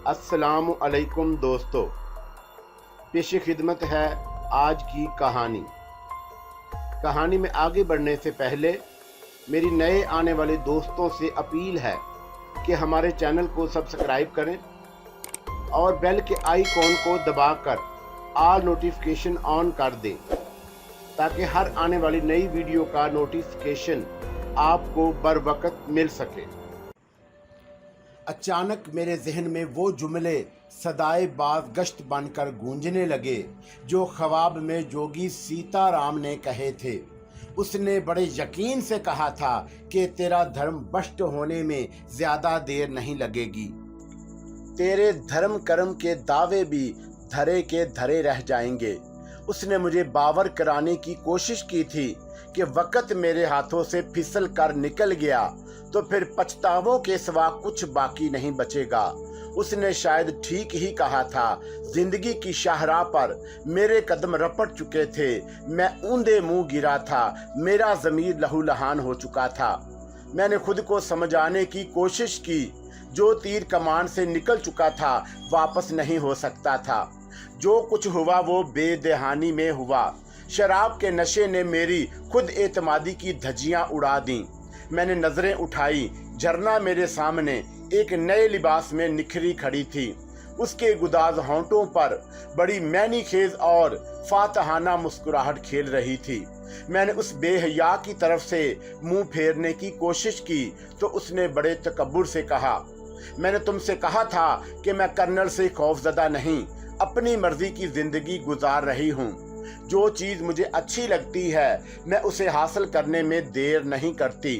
अस्सलामु अलैकुम दोस्तों, पेश खिदमत है आज की कहानी। कहानी में आगे बढ़ने से पहले मेरी नए आने वाले दोस्तों से अपील है कि हमारे चैनल को सब्सक्राइब करें और बेल के आइकॉन को दबाकर ऑल नोटिफिकेशन ऑन कर दें ताकि हर आने वाली नई वीडियो का नोटिफिकेशन आपको बर वक्त मिल सके। अचानक मेरे जहन में वो जुमले सदाए बाज गश्त बनकर गूंजने लगे जो ख्वाब में जोगी सीताराम ने कहे थे। उसने बड़े यकीन से कहा था कि तेरा धर्म भ्रष्ट होने में ज़्यादा देर नहीं लगेगी, तेरे धर्म कर्म के दावे भी धरे के धरे रह जाएंगे। उसने मुझे बावर कराने की कोशिश की थी कि वक़्त मेरे हाथों से फिसल कर निकल गया तो फिर पछतावों के सिवा कुछ बाकी नहीं बचेगा। उसने शायद ठीक ही कहा था। जिंदगी की शाहराह पर मेरे कदम रपट चुके थे, मैं ऊंधे मुंह गिरा था, मेरा ज़मीर लहूलुहान हो चुका था। मैंने खुद को समझाने की कोशिश की, जो तीर कमान से निकल चुका था वापस नहीं हो सकता था। जो कुछ हुआ वो बेदहानी में हुआ। शराब के नशे ने मेरी खुद एतमादी की धज्जियां उड़ा दी। मैंने नजरें उठाई, झरना मेरे सामने एक नए लिबास में निखरी खड़ी थी। उसके गुदाज होंठों पर बड़ी मैनी खेज और फातहाना मुस्कुराहट खेल रही थी। मैंने उस बेहया की तरफ से मुंह फेरने की कोशिश की तो उसने बड़े तकब्बुर से कहा, मैंने तुमसे कहा था कि मैं कर्नल से खौफजदा नहीं, अपनी मर्जी की जिंदगी गुजार रही हूँ। जो चीज़ मुझे अच्छी लगती है मैं उसे हासिल करने में देर नहीं करती।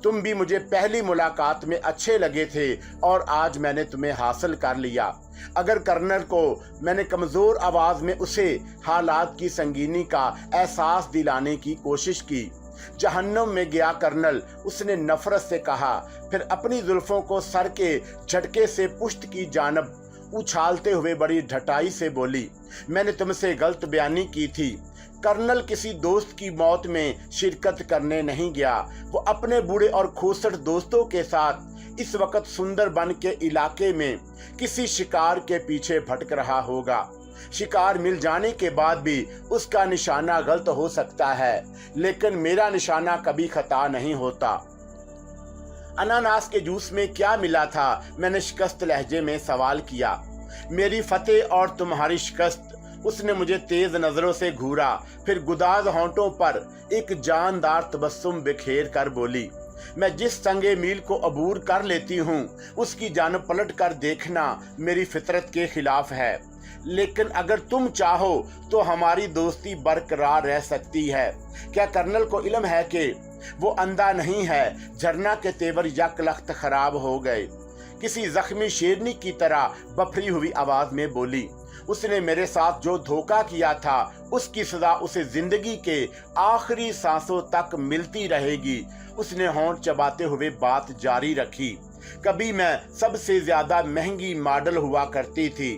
तुम भी मुझे पहली मुलाकात में अच्छे लगे थे और आज मैंने तुम्हें हासिल कर लिया। अगर कर्नल को मैंने कमज़ोर आवाज़ में उसे हालात की संगीनी का एहसास दिलाने की कोशिश की। जहन्नम में गया कर्नल, उसने नफरत से कहा, फिर अपनी जुल्फों को सर के झटके से पुश्त की जानब उछालते हुए बड़ी ढटाई से बोली, मैंने तुमसे गलत बयानी की थी। कर्नल किसी दोस्त की मौत में शिरकत करने नहीं गया। वो अपने बूढ़े और खोसट दोस्तों के साथ इस वक्त सुंदरबन के इलाके में किसी शिकार के पीछे भटक रहा होगा। शिकार मिल जाने के बाद भी उसका निशाना गलत हो सकता है, लेकिन मेरा निशाना कभी खता नहीं होता। अनानास के जूस में क्या मिला था, मैंने शिकस्त लहजे में सवाल किया। मेरी फतेह और तुम्हारी शिकस्त। उसने मुझे तेज नजरों से घूरा, फिर गुदाज होंठों पर एक जानदार तबस्सुम बिखेर कर बोली, मैं जिस संगे मील को अबूर कर लेती हूँ उसकी जानब पलट कर देखना मेरी फितरत के खिलाफ है। लेकिन अगर तुम चाहो तो हमारी दोस्ती बरकरार रह सकती है। क्या कर्नल को इल्म है कि वो अंधा नहीं है? झरना के तेवर यकलख्त खराब हो गए। किसी जख्मी शेरनी की तरह बफरी हुई आवाज में बोली, उसने मेरे साथ जो धोखा किया था उसकी सजा उसे जिंदगी के आखिरी सांसों तक मिलती रहेगी। उसने होंठ चबाते हुए बात जारी रखी, कभी मैं सबसे ज्यादा महंगी मॉडल हुआ करती थी।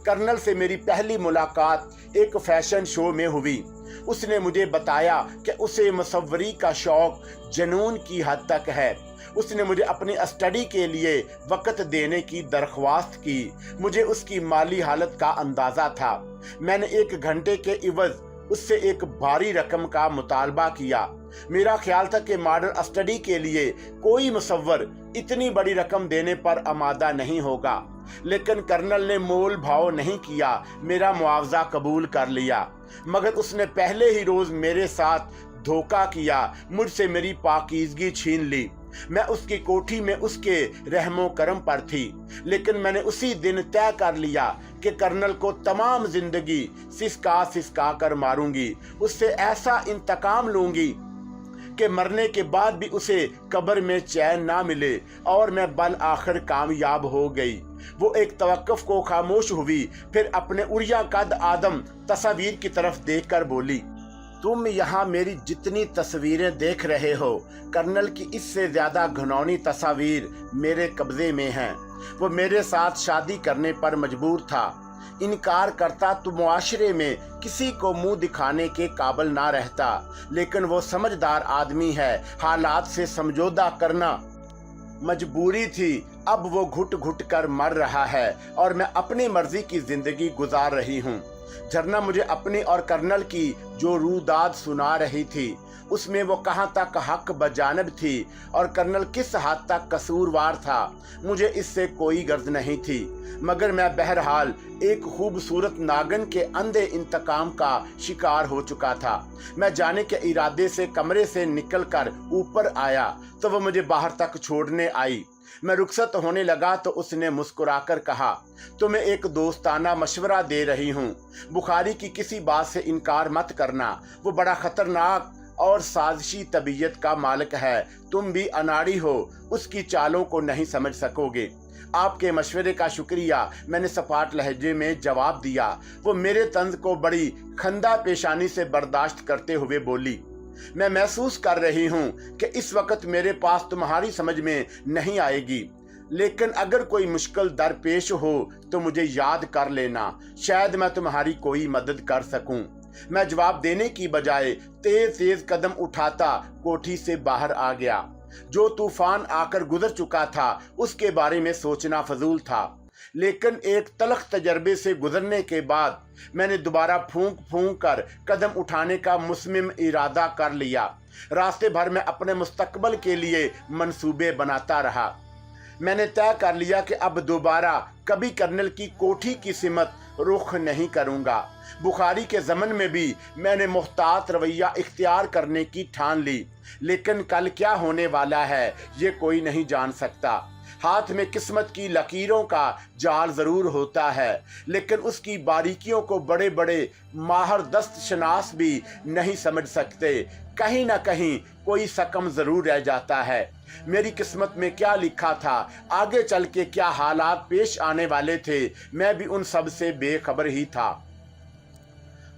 कर्नल से मेरी पहली मुलाकात एक फैशन शो में हुई। उसने मुझे बताया कि उसे मुसव्वरी का शौक जुनून की हद तक है। उसने मुझे अपनी स्टडी के लिए वक़्त देने की दरख्वास्त की। मुझे उसकी माली हालत का अंदाज़ा था। मैंने 1 घंटे के इवज़ उससे एक भारी रकम का मुतालबा किया। मेरा ख्याल था कि मॉडल स्टडी के लिए कोई मुसव्वर इतनी बड़ी रकम देने पर आमादा नहीं होगा, लेकिन कर्नल ने मोल भाव नहीं किया, मेरा मुआवजा कबूल कर लिया। मगर उसने पहले ही रोज़ मेरे साथ धोखा किया, मुझसे मेरी पाकीज़गी छीन ली। मैं उसकी कोठी में उसके रहमो करम पर थी, लेकिन मैंने उसी दिन तय कर लिया कि कर्नल को तमाम जिंदगी सिसका सिसका कर मारूंगी। उससे ऐसा इंतकाम लूंगी कि मरने के बाद भी उसे कब्र में चैन ना मिले। और मैं बल आखिर कामयाब हो गई। वो एक तवक्कुफ को खामोश हुई, फिर अपने उड़िया कद आदम तस्वीर की तरफ देखकर बोली, तुम यहाँ मेरी जितनी तस्वीरें देख रहे हो, कर्नल की इससे ज्यादा घिनौनी तस्वीर मेरे कब्जे में हैं। वो मेरे साथ शादी करने पर मजबूर था। इनकार करता तो मुआशरे में किसी को मुंह दिखाने के काबिल ना रहता, लेकिन वो समझदार आदमी है। हालात से समझौता करना मजबूरी थी, अब वो घुट घुट कर मर रहा है और मैं अपनी मर्जी की जिंदगी गुजार रही हूँ। झरना मुझे अपनी और कर्नल की जो रूदाद सुना रही थी उसमें वो कहाँ तक हक बजानब थी और कर्नल किस हद तक कसूरवार था, मुझे इससे कोई गर्ज नहीं थी। मगर मैं बहरहाल एक खूबसूरत नागन के अंधे इंतकाम का शिकार हो चुका था। मैं जाने के इरादे से कमरे से निकलकर ऊपर आया तो वो मुझे बाहर तक छोड़ने आई। मैं रुखसत होने लगा तो उसने मुस्कुराकर कहा, तुम्हें एक दोस्ताना मशवरा दे रही हूँ, बुखारी की किसी बात से इनकार मत करना। वो बड़ा खतरनाक और साजिशी तबीयत का मालिक है, तुम भी अनाड़ी हो, उसकी चालों को नहीं समझ सकोगे। आपके मशवरे का शुक्रिया, मैंने सपाट लहजे में जवाब दिया। वो मेरे तंज को बड़ी खंदा पेशानी से बर्दाश्त करते हुए बोली, मैं महसूस कर रही हूँ कि इस वक्त मेरे पास तुम्हारी समझ में नहीं आएगी, लेकिन अगर कोई मुश्किल दरपेश हो तो मुझे याद कर लेना, शायद मैं तुम्हारी कोई मदद कर सकूं। मैं जवाब देने की बजाय तेज तेज कदम उठाता कोठी से बाहर आ गया। जो तूफान आकर गुजर चुका था उसके बारे में सोचना फजूल था, लेकिन एक तलख तजर्बे से गुजरने के बाद मैंने दोबारा फूंक फूंक कर कदम उठाने का मुस्मिम इरादा कर लिया। रास्ते भर में अपने मुस्तकबल के लिए मंसूबे बनाता रहा। मैंने तय कर लिया कि अब दोबारा कभी कर्नल की कोठी की सिमत रुख नहीं करूंगा। बुखारी के ज़मन में भी मैंने मुहतात रवैया इख्तियार करने की ठान ली, लेकिन कल क्या होने वाला है ये कोई नहीं जान सकता। हाथ में किस्मत की लकीरों का जाल ज़रूर होता है, लेकिन उसकी बारीकियों को बड़े बड़े माहर दस्त शनास भी नहीं समझ सकते। कहीं ना कहीं कोई सकम ज़रूर रह जाता है। मेरी किस्मत में क्या लिखा था, आगे चल के क्या हालात पेश आने वाले थे, मैं भी उन सब से बेखबर ही था।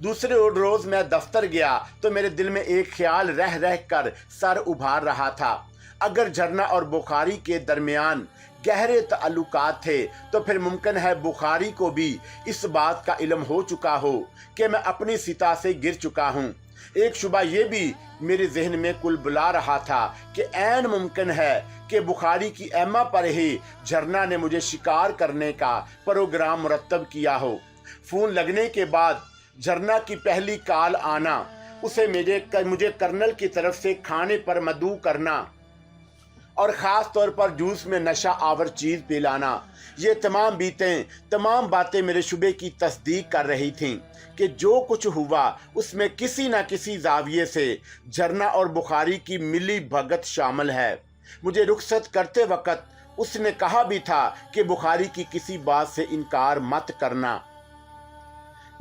दूसरे रोज़ मैं दफ्तर गया तो मेरे दिल में एक ख्याल रह रह कर सर उभार रहा था। अगर झरना और बुखारी के दरमियान गहरे ताल्लुकात थे तो फिर मुमकिन है बुखारी को भी इस बात का इल्म हो चुका हो कि मैं अपनी सिता से गिर चुका हूँ। एक शुबा ये भी मेरे जहन में कुल बुला रहा था कि ऐन मुमकिन है कि बुखारी की एमा पर ही झरना ने मुझे शिकार करने का प्रोग्राम मुरतब किया हो। फ़ोन लगने के बाद झरना की पहली कॉल आना, उसे मुझे कर्नल की तरफ से खाने पर मदऊ करना और ख़ास तौर पर जूस में नशा आवर चीज़ पिलाना, ये तमाम बातें मेरे शुबे की तस्दीक कर रही थीं कि जो कुछ हुआ उसमें किसी न किसी जाविये से झरना और बुखारी की मिली भगत शामिल है। मुझे रुखसत करते वक्त उसने कहा भी था कि बुखारी की किसी बात से इनकार मत करना।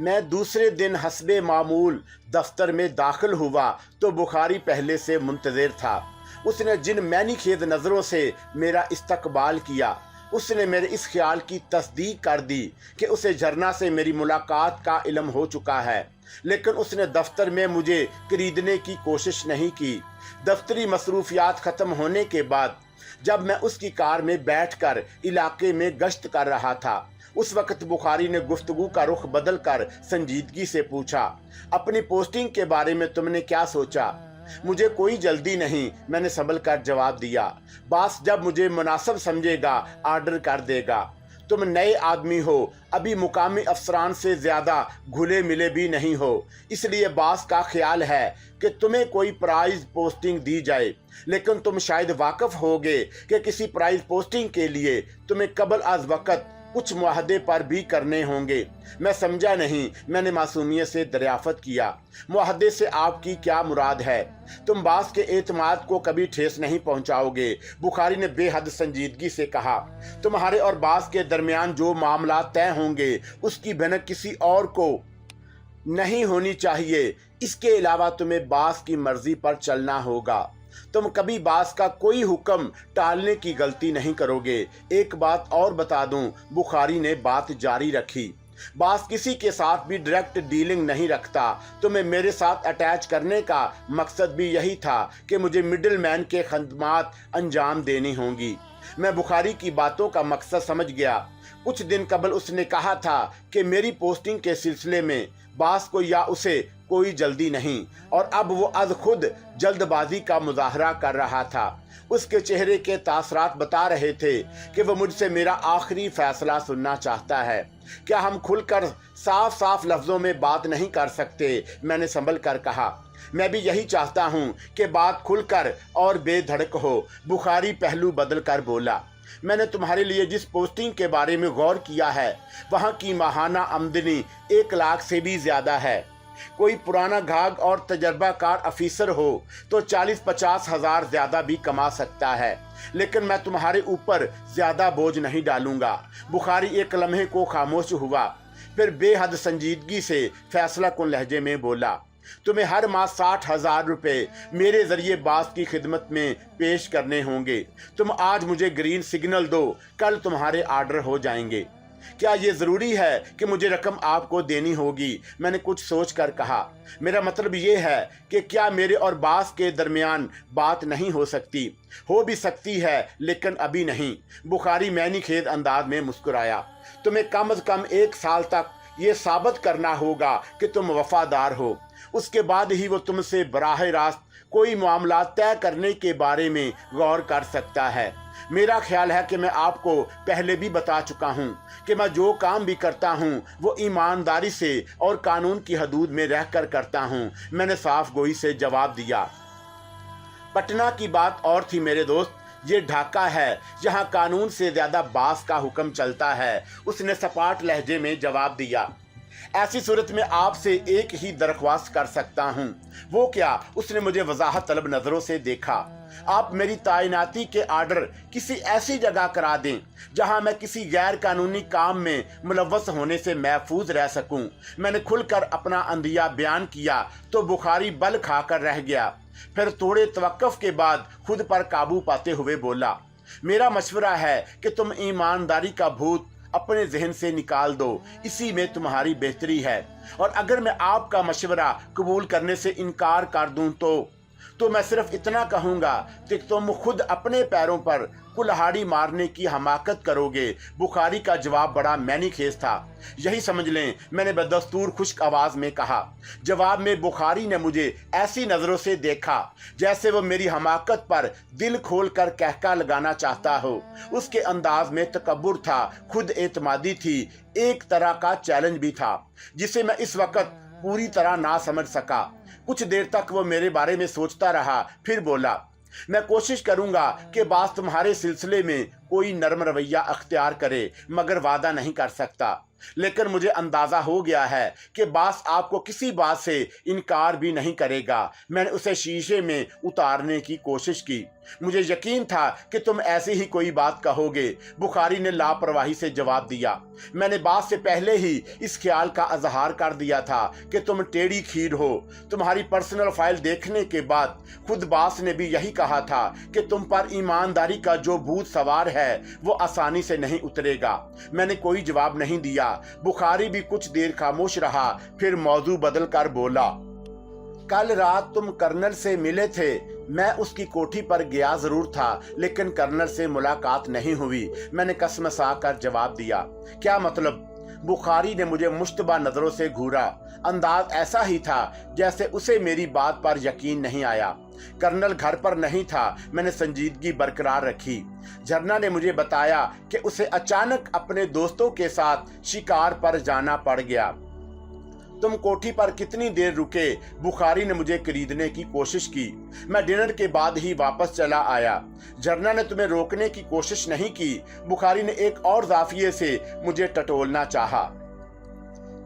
मैं दूसरे दिन हस्बे मामूल दफ्तर में दाखिल हुआ तो बुखारी पहले से मुंतज़िर था। उसने जिन मैनी खेद नज़रों से मेरा इस्तकबाल किया, उसने मेरे इस ख्याल की तस्दीक कर दी कि उसे झरना से मेरी मुलाकात का इल्म हो चुका है, लेकिन उसने दफ्तर में मुझे खरीदने की कोशिश नहीं की। दफ्तरी मसरूफियात ख़त्म होने के बाद जब मैं उसकी कार में बैठकर इलाके में गश्त कर रहा था, उस वक्त बुखारी ने गुफ्तगू का रुख बदल कर संजीदगी से पूछा, अपनी पोस्टिंग के बारे में तुमने क्या सोचा? मुझे कोई जल्दी नहीं, मैंने संभल कर जवाब दिया। बास जब मुझे मुनासिब समझेगा आर्डर कर देगा। तुम नए आदमी हो, अभी मुकामी अफसरान से ज़्यादा घुले मिले भी नहीं हो, इसलिए बास का ख्याल है कि तुम्हें कोई प्राइज पोस्टिंग दी जाए, लेकिन तुम शायद वाकिफ़ होगे कि किसी प्राइज पोस्टिंग के लिए तुम्हें कबल अज़ वक़्त कुछ मुआहदे पर भी करने होंगे। मैं समझा नहीं, मैंने मासूमियत से दरियाफ़त किया, मुआहदे से आपकी क्या मुराद है? तुम बास के एतमाद को कभी ठेस नहीं पहुंचाओगे। बुखारी ने बेहद संजीदगी से कहा, तुम्हारे और बास के दरमियान जो मामला तय होंगे उसकी भनक किसी और को नहीं होनी चाहिए। इसके अलावा तुम्हें बास की मर्जी पर चलना होगा। तुम कभी बास का कोई हुक्म टालने की गलती नहीं करोगे। एक बात और बता दूं, बुखारी ने बात जारी रखी, बास किसी के साथ भी डायरेक्ट डीलिंग नहीं रखता। तुम्हें मेरे साथ अटैच करने का मकसद भी यही था कि मुझे मिडिल मैन के खदमात अंजाम देनी होंगी। मैं बुखारी की बातों का मकसद समझ गया। कुछ दिन कबल उसने कहा था कि मेरी पोस्टिंग के सिलसिले में बास को या उसे कोई जल्दी नहीं, और अब वो अज खुद जल्दबाजी का मुजाहरा कर रहा था। उसके चेहरे के तासरात बता रहे थे कि वो मुझसे मेरा आखिरी फैसला सुनना चाहता है। क्या हम खुलकर साफ साफ लफ्जों में बात नहीं कर सकते? मैंने संभल कर कहा। मैं भी यही चाहता हूँ कि बात खुलकर और बेधड़क हो। बुखारी पहलू बदल कर बोला, मैंने तुम्हारे लिए जिस पोस्टिंग के बारे में गौर किया है वहाँ की माहाना आमदनी 1 लाख से भी ज्यादा है। कोई पुराना घाग और तजर्बाकार अफीसर हो तो 40-50 हज़ार ज्यादा भी कमा सकता है, लेकिन मैं तुम्हारे ऊपर ज्यादा बोझ नहीं डालूंगा। बुखारी एक लम्हे को खामोश हुआ, फिर बेहद संजीदगी से फैसला कुन लहजे में बोला, तुम्हें हर माह 60,000 रुपए मेरे जरिए बास की खिदमत में पेश करने होंगे। तुम आज मुझे ग्रीन सिग्नल दो, कल तुम्हारे आर्डर हो जाएंगे। क्या ये जरूरी है कि मुझे रकम आपको देनी होगी? मैंने कुछ सोच कर कहा, मेरा मतलब ये है कि क्या मेरे और बास के दरमियान बात नहीं हो सकती? हो भी सकती है, लेकिन अभी नहीं। बुखारी मैनी खेद अंदाज में मुस्कुराया, तुम्हें कम अज कम 1 साल तक ये साबित करना होगा कि तुम वफादार हो। उसके बाद ही वो तुमसे बराह रास्त कोई मामला तय करने के बारे में गौर कर सकता है। मेरा ख्याल है कि मैं आपको पहले भी बता चुका हूँ कि मैं जो काम भी करता हूँ वो ईमानदारी से और कानून की हदूद में रहकर करता हूँ। मैंने साफ गोई से जवाब दिया। पटना की बात और थी मेरे दोस्त, ये ढाका है जहाँ कानून से ज्यादा बास का हुक्म चलता है। उसने सपाट लहजे में जवाब दिया। ऐसी सूरत में आपसे एक ही दरख्वास्त कर सकता हूँ। वो क्या? उसने मुझे वजाहत तलब नजरों से देखा। आप मेरी तैनाती के आर्डर किसी ऐसी जगह करा दें जहां मैं किसी गैर कानूनी काम में मुलव्वस होने से महफूज रह सकूं। मैंने खुलकर अपना अंदिया बयान किया तो बुखारी बल खाकर रह गया। फिर थोड़े तवक्कुफ के बाद खुद पर काबू पाते हुए बोला, मेरा मशवरा है कि तुम ईमानदारी का भूत अपने जहन से निकाल दो, इसी में तुम्हारी बेहतरी है। और अगर मैं आपका मशवरा कबूल करने से इनकार कर दूं तो मैं सिर्फ इतना कहूंगा कि तुम खुद अपने पैरों पर कुल्हाड़ी मारने की हमाकत करोगे। बुखारी का जवाब बड़ा मैनीखेज था। यही समझ लें, मैंने बदस्तूर खुश्क आवाज में कहा। जवाब में बुखारी ने मुझे ऐसी नजरों से देखा जैसे वो मेरी हमाकत पर दिल खोल कर कहका लगाना चाहता हो। उसके अंदाज में तकब्बुर था, खुद एतमादी थी, एक तरह का चैलेंज भी था जिसे मैं इस वक्त पूरी तरह ना समझ सका। कुछ देर तक वो मेरे बारे में सोचता रहा, फिर बोला, मैं कोशिश करूंगा कि बास तुम्हारे सिलसिले में कोई नरम रवैया अख्तियार करे, मगर वादा नहीं कर सकता। लेकिन मुझे अंदाजा हो गया है कि बास आपको किसी बात से इनकार भी नहीं करेगा। मैंने उसे शीशे में उतारने की कोशिश की। मुझे यकीन था कि तुम ऐसी ही कोई बात कहोगे। बुखारी ने लापरवाही से जवाब दिया, मैंने बात से पहले ही इस ख्याल का अजहार कर दिया था कि तुम टेढ़ी खीर हो। तुम्हारी पर्सनल फाइल देखने के बाद खुद बास ने भी यही कहा था कि तुम पर ईमानदारी का जो भूत सवार है वो आसानी से नहीं उतरेगा। मैंने कोई जवाब नहीं दिया। बुखारी भी कुछ देर खामोश रहा, फिर मौजू बदल कर बोला, कल रात तुम कर्नल से मिले थे। मैं उसकी कोठी पर गया जरूर था, लेकिन कर्नल से मुलाकात नहीं हुई। मैंने कसमसा कर जवाब दिया। क्या मतलब? बुखारी ने मुझे मुश्तबा नजरों से घूरा। अंदाज ऐसा ही था जैसे उसे मेरी बात पर यकीन नहीं आया। कर्नल घर पर नहीं था। मैंने संजीदगी बरकरार रखी। झरना ने मुझे बताया कि उसे अचानक अपने दोस्तों के साथ शिकार पर जाना पड़ गया। तुम कोठी पर कितनी देर रुके? बुखारी ने मुझे खरीदने की कोशिश की। मैं डिनर के बाद ही वापस चला आया। झरना ने तुम्हें रोकने की कोशिश नहीं की। बुखारी ने एक और जाफिये से मुझे टटोलना चाहा।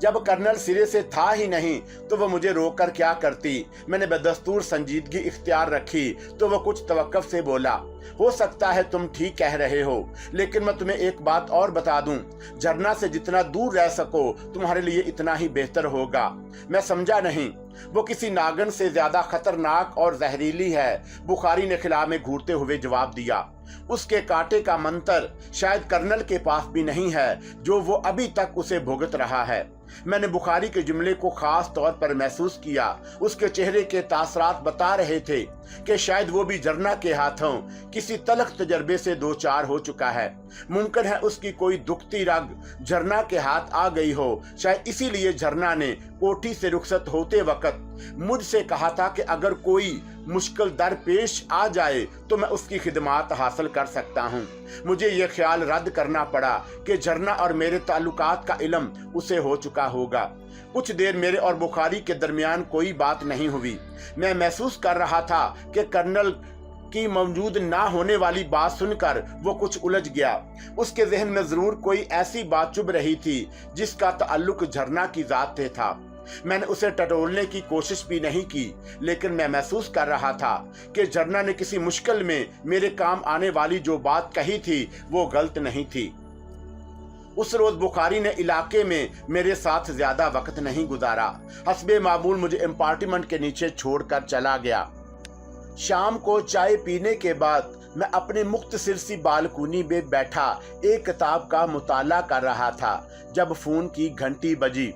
जब कर्नल सिरे से था ही नहीं तो वह मुझे रोककर क्या करती? मैंने बदस्तूर संजीदगी इख्तियार रखी तो वह कुछ तवक्कुफ से बोला, हो सकता है तुम ठीक कह रहे हो, लेकिन मैं तुम्हें एक बात और बता दूं, झरना से जितना दूर रह सको तुम्हारे लिए इतना ही बेहतर होगा। मैं समझा नहीं। वो किसी नागन से ज्यादा खतरनाक और जहरीली है। बुखारी ने खिला में घूरते हुए जवाब दिया। उसके कांटे का मंतर शायद कर्नल के पास भी नहीं है जो वो अभी तक उसे भुगत रहा है। मैंने बुखारी के जुमले को खास तौर पर महसूस किया। उसके चेहरे के तासरात बता रहे थे कि शायद वो भी झरना के हाथों किसी तलख तजर्बे से दो चार हो चुका है। मुमकिन है उसकी कोई दुखती रग झरना के हाथ आ गई हो। शायद इसीलिए झरना ने कोठी से रुखसत होते वक्त मुझसे कहा था कि अगर कोई मुश्किल दर पेश आ जाए तो मैं उसकी खिदमात हासिल कर सकता हूँ। मुझे ये ख्याल रद्द करना पड़ा कि झरना और मेरे ताल्लुकात का इल्म उसे हो चुका होगा। कुछ देर मेरे और बुखारी के दरमियान कोई बात नहीं हुई। मैं महसूस कर रहा था कि कर्नल की मौजूद ना होने वाली बात सुनकर वो कुछ उलझ गया। उसके जहन में जरूर कोई ऐसी बात चुभ रही थी जिसका ताल्लुक झरना की जात से था। मैंने उसे टटोलने की कोशिश भी नहीं की, लेकिन मैं महसूस कर रहा था कि झरना ने किसी मुश्किल में मेरे काम आने वाली जो बात कही थी वो गलत नहीं थी। उस रोज बुखारी ने इलाके में मेरे साथ ज्यादा वक्त नहीं गुजारा। हस्बे मामूल मुझे अपार्टमेंट के नीचे छोड़कर चला गया। शाम को चाय पीने के बाद मैं अपनी मुख्तसर सी बालकनी में बैठा एक किताब का मुताला कर रहा था जब फोन की घंटी बजी।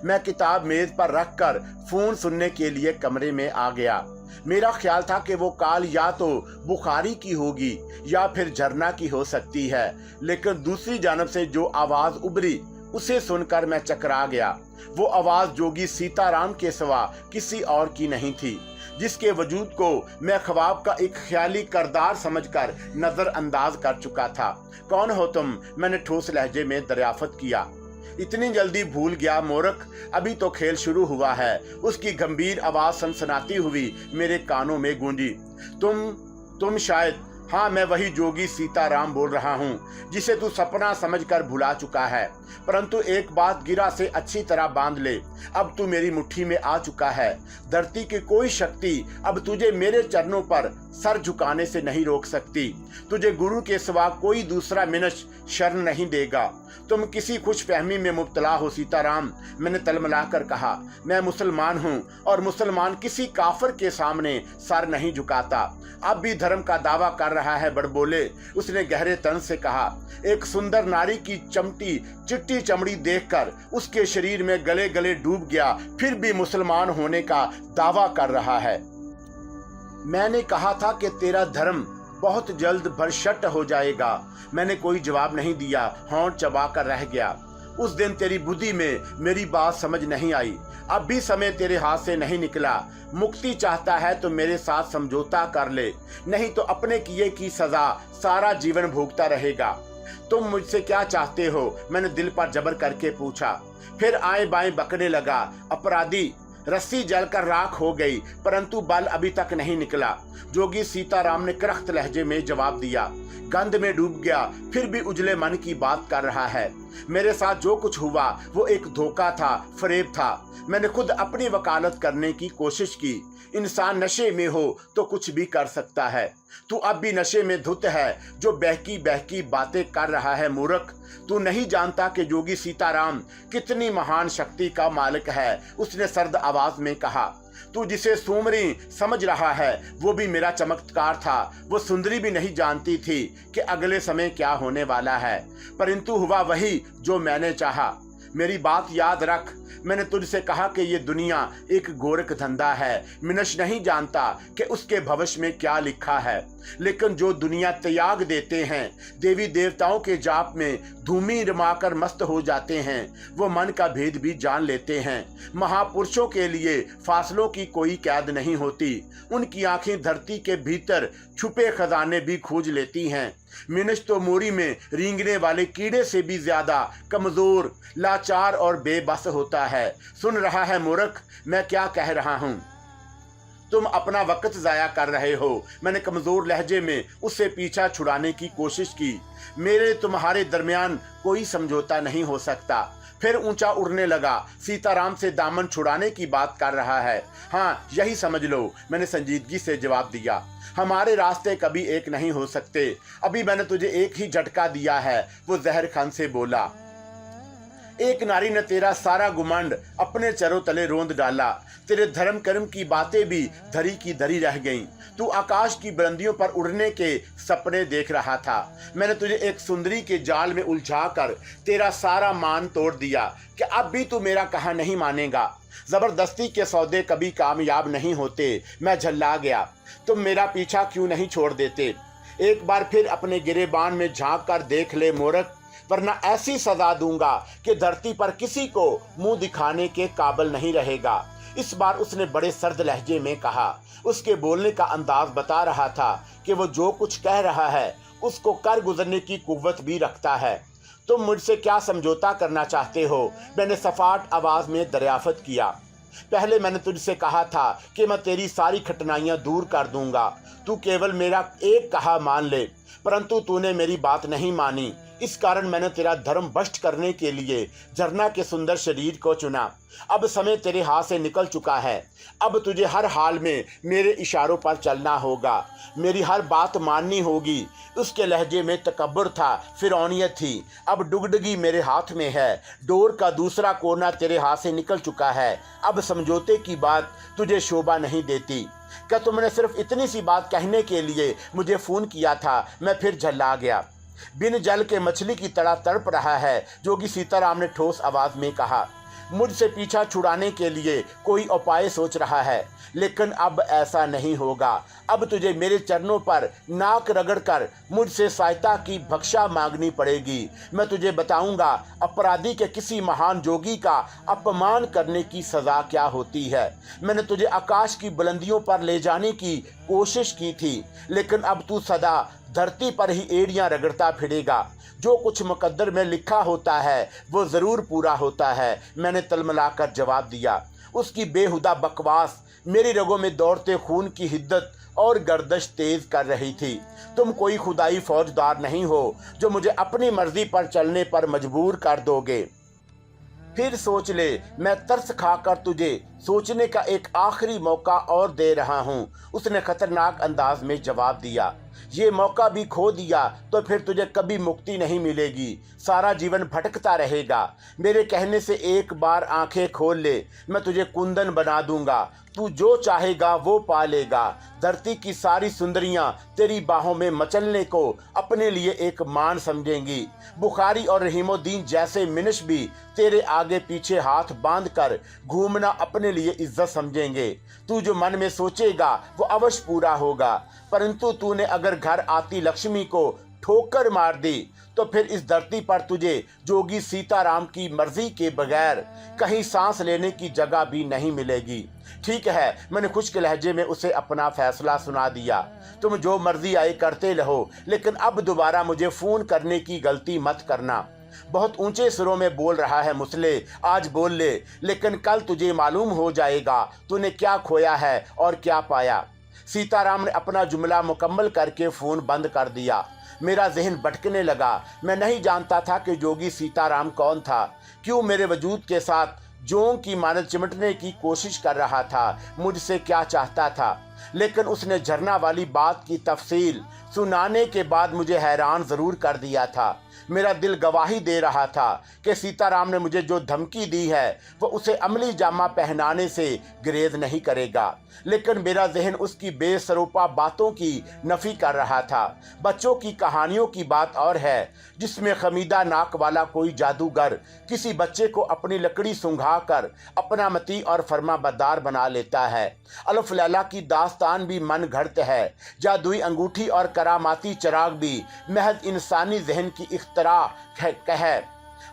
मैं किताब मेज पर रखकर फोन सुनने के लिए कमरे में आ गया। मेरा ख्याल था कि वो कॉल या तो बुखारी की होगी या फिर झरना की हो सकती है, लेकिन दूसरी जानब से जो आवाज उभरी उसे सुनकर मैं चकरा गया। वो आवाज जोगी सीताराम के सिवा किसी और की नहीं थी, जिसके वजूद को मैं ख्वाब का एक ख्याली करदार समझकर नजरअंदाज कर चुका था। कौन हो तुम? मैंने ठोस लहजे में दरियाफत किया। इतनी जल्दी भूल गया मूर्ख, अभी तो खेल शुरू हुआ है। उसकी गंभीर आवाज सनसनाती हुई मेरे कानों में गूंजी। तुम शायद? हाँ, मैं वही जोगी सीताराम बोल रहा हूँ जिसे तू सपना समझकर भुला चुका है। परंतु एक बात गिरा से अच्छी तरह बांध ले, अब तू मेरी मुट्ठी में आ चुका है। धरती की कोई शक्ति अब तुझे मेरे चरणों पर सर झुकाने से नहीं रोक सकती। तुझे गुरु के सिवा कोई दूसरा मिनश शरण नहीं देगा। तुम किसी खुश फहमी में मुब्तला हो सीताराम, मैंने तलमला कर कहा। मैं मुसलमान हूँ और मुसलमान किसी काफिर के सामने सर नहीं झुकाता। अब भी धर्म का दावा कर रहा है बड़बोले, उसने गहरे तन से कहा। एक सुंदर नारी की चमटी चिट्टी चमड़ी देखकर उसके शरीर में गले गले डूब गया, फिर भी मुसलमान होने का दावा कर रहा है। मैंने कहा था कि तेरा धर्म बहुत जल्द भरशट हो जाएगा। मैंने कोई जवाब नहीं दिया, होंठ चबा कर रह गया। उस दिन तेरी बुद्धि में मेरी बात समझ नहीं आई। अब भी समय तेरे हाथ से नहीं निकला। मुक्ति चाहता है तो मेरे साथ समझौता कर ले, नहीं तो अपने किए की सजा सारा जीवन भोगता रहेगा। तुम मुझसे क्या चाहते हो? मैंने दिल पर जबर करके पूछा। फिर आए बाएं बकने लगा। अपराधी, रस्सी जलकर राख हो गई, परंतु बल अभी तक नहीं निकला। जोगी सीताराम ने करख्त लहजे में जवाब दिया। गंध में डूब गया, फिर भी उजले मन की बात कर रहा है। मेरे साथ जो कुछ हुआ वो एक धोखा था, फरेब था। मैंने खुद अपनी वकालत करने की कोशिश की। इंसान नशे में हो तो कुछ भी कर सकता है। तू अब भी नशे में धुत है जो बहकी बहकी बातें कर रहा है मूर्ख। तू नहीं जानता कि जोगी सीताराम कितनी महान शक्ति का मालिक है, उसने सर्द आवाज में कहा। तू जिसे सुमरी समझ रहा है वो भी मेरा चमत्कार था। वो सुंदरी भी नहीं जानती थी कि अगले समय क्या होने वाला है, परंतु हुआ वही जो मैंने चाहा। मेरी बात याद रख, मैंने तुझसे कहा कि ये दुनिया एक गोरख धंधा है। मिनश नहीं जानता कि उसके भविष्य में क्या लिखा है, लेकिन जो दुनिया त्याग देते हैं, देवी देवताओं के जाप में धूमी रमाकर मस्त हो जाते हैं, वो मन का भेद भी जान लेते हैं। महापुरुषों के लिए फासलों की कोई कैद नहीं होती। उनकी आंखें धरती के भीतर छुपे खजाने भी खोज लेती हैं। मिनश तो मोरी में रेंगने वाले कीड़े से भी ज्यादा कमजोर, लाचार और बेबस होता है। सुन रहा है मूर्ख मैं क्या कह रहा हूं? तुम अपना वक्त जाया कर रहे हो। मैंने कमजोर लहजे में उससे पीछा छुड़ाने की कोशिश की। मेरे तुम्हारे दरमियान कोई समझौता नहीं हो सकता। फिर ऊंचा उड़ने लगा। सीताराम से दामन छुड़ाने की बात कर रहा है। हाँ, यही समझ लो, मैंने संजीदगी से जवाब दिया। हमारे रास्ते कभी एक नहीं हो सकते। अभी मैंने तुझे एक ही झटका दिया है, वो जहर खान से बोला। एक नारी ने तेरा सारा गुमंड अपने चरों तले रोंद डाला। तेरे धर्म कर्म की बातें भी धरी की धरी रह गईं। तू आकाश की बुलंदियों पर उड़ने के सपने देख रहा था। मैंने तुझे एक सुंदरी के जाल में उलझाकर तेरा सारा मान तोड़ दिया कि अब भी तू मेरा कहा नहीं मानेगा। जबरदस्ती के सौदे कभी कामयाब नहीं होते। मैं झल्ला गया। तुम मेरा पीछा क्यों नहीं छोड़ देते? एक बार फिर अपने गिरेबान में झांक कर देख ले मूर्ख, वरना ऐसी सजा दूंगा कि धरती पर किसी को मुंह दिखाने के काबिल नहीं रहेगा। इस बार उसने बड़े सर्द लहजे में कहा। उसके बोलने का अंदाज बता रहा था कि वो जो कुछ कह रहा है उसको कर गुजरने की कुव्वत भी रखता है। तुम मुझसे क्या समझौता करना चाहते हो? मैंने सफाट आवाज में दरियाफ्त किया। पहले मैंने तुझसे कहा था कि मैं तेरी सारी कठिनाइयां दूर कर दूंगा, तू केवल मेरा एक कहा मान ले, परंतु तूने मेरी बात नहीं मानी। इस कारण मैंने तेरा धर्म भ्रष्ट करने के लिए झरना के सुंदर शरीर को चुना। अब समय तेरे हाथ से निकल चुका है। अब तुझे हर हाल में मेरे इशारों पर चलना होगा, मेरी हर बात माननी होगी। उसके लहजे में तकब्बुर था, फिरौनियत थी। अब डुगडुगी मेरे हाथ में है, डोर का दूसरा कोना तेरे हाथ से निकल चुका है। अब समझौते की बात तुझे शोभा नहीं देती। क्या तुमने सिर्फ इतनी सी बात कहने के लिए मुझे फ़ोन किया था? मैं फिर झल्ला गया। बिन जल के मछली की तरह तड़प रहा है, जोगी सीताराम ने ठोस आवाज में कहा। मुझसे पीछा छुड़ाने के लिए कोई उपाय सोच रहा है, लेकिन अब ऐसा नहीं होगा। अब तुझे मेरे चरणों पर नाक रगड़कर मुझसे सहायता की भिक्षा मांगनी पड़ेगी। मैं तुझे बताऊंगा अपराधी के किसी महान जोगी का अपमान करने की सज़ा क्या होती है। मैंने तुझे आकाश की बुलंदियों पर ले जाने की कोशिश की थी, लेकिन अब तू सदा धरती पर ही एड़ियां रगड़ता फिरेगा। जो कुछ मुकद्दर में लिखा होता है वो ज़रूर पूरा होता है, मैंने तलमलाकर जवाब दिया। उसकी बेहुदा बकवास मेरी रगों में दौड़ते खून की हिद्दत और गर्दश तेज कर रही थी। तुम कोई खुदाई फौजदार नहीं हो जो मुझे अपनी मर्जी पर चलने पर मजबूर कर दोगे। फिर सोच ले, मैं तरस खाकर तुझे सोचने का एक आखिरी मौका और दे रहा हूँ। उसने खतरनाक अंदाज में जवाब दिया। ये मौका भी खो दिया तो फिर तुझे कभी मुक्ति नहीं मिलेगी, सारा जीवन भटकता रहेगा। मेरे कहने से एक बार आंखें खोल ले, मैं तुझे कुंदन बना दूंगा। तू जो चाहेगा वो पा लेगा। धरती की सारी सुंदरियां तेरी बाहों में मचलने को अपने लिए एक मान समझेंगी। बुखारी और रहीमुद्दीन जैसे मिनश भी तेरे आगे पीछे हाथ बांधकर घूमना अपने लिए इज्जत समझेंगे। तू जो मन में सोचेगा वो अवश्य पूरा होगा, परंतु तूने अगर घर आती लक्ष्मी को ठोकर मार दी तो फिर इस धरती पर तुझे जोगी सीताराम की मर्जी के बगैर कहीं सांस लेने की जगह भी नहीं मिलेगी। ठीक है, मैंने खुश्क लहजे में उसे अपना फैसला सुना दिया। तुम जो मर्जी आए करते रहो, लेकिन अब दोबारा मुझे फ़ोन करने की गलती मत करना। बहुत ऊंचे सुरों में बोल रहा है मुसले, आज बोल ले, लेकिन कल तुझे मालूम हो जाएगा तूने क्या खोया है और क्या पाया। सीताराम ने अपना जुमला मुकम्मल करके फ़ोन बंद कर दिया। मेरा जहन भटकने लगा। मैं नहीं जानता था कि जोगी सीताराम कौन था, क्यों मेरे वजूद के साथ जोंक की मानद चिमटने की कोशिश कर रहा था, मुझसे क्या चाहता था। लेकिन उसने झरना वाली बात की तफसील सुनाने के बाद मुझे हैरान ज़रूर कर दिया था। मेरा दिल गवाही दे रहा था कि सीताराम ने मुझे जो धमकी दी है वो उसे अमली जामा पहनाने से गुरेज नहीं करेगा, लेकिन मेरा जहन उसकी बेसरोपा बातों की नफ़ी कर रहा था। बच्चों की कहानियों की बात और है, जिसमें खमीदा नाक वाला कोई जादूगर किसी बच्चे को अपनी लकड़ी सुंघा कर अपना मती और फरमाबरदार बना लेता है। अलफ लैला की दास्तान भी मन घड़त है। जादुई अंगूठी और करामाती चिराग भी महज इंसानी जहन की इख्तरा है।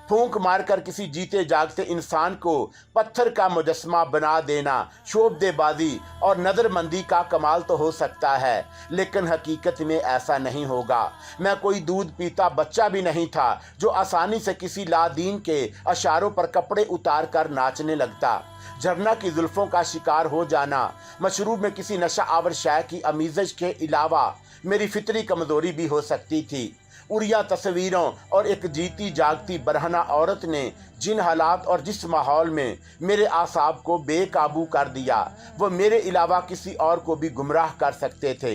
फूंक मारकर किसी जीते जागते इंसान को पत्थर का मुजस्मा बना देना शोबदेबाजी और नज़रमंदी का कमाल तो हो सकता है, लेकिन हकीकत में ऐसा नहीं होगा। मैं कोई दूध पीता बच्चा भी नहीं था जो आसानी से किसी लादीन के अशारों पर कपड़े उतार कर नाचने लगता। झरना की जुल्फ़ों का शिकार हो जाना मशरूब में किसी नशा आवर शय की अमीज़श के अलावा मेरी फितरी कमज़ोरी भी हो सकती थी। उड़िया तस्वीरों और एक जीती जागती बरहना औरत ने जिन हालात और जिस माहौल में मेरे आसाब को बेकाबू कर दिया वो मेरे अलावा किसी और को भी गुमराह कर सकते थे।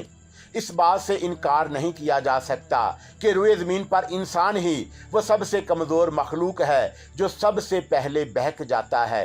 इस बात से इनकार नहीं किया जा सकता कि रुए ज़मीन पर इंसान ही वो सबसे कमज़ोर मखलूक है जो सबसे पहले बहक जाता है,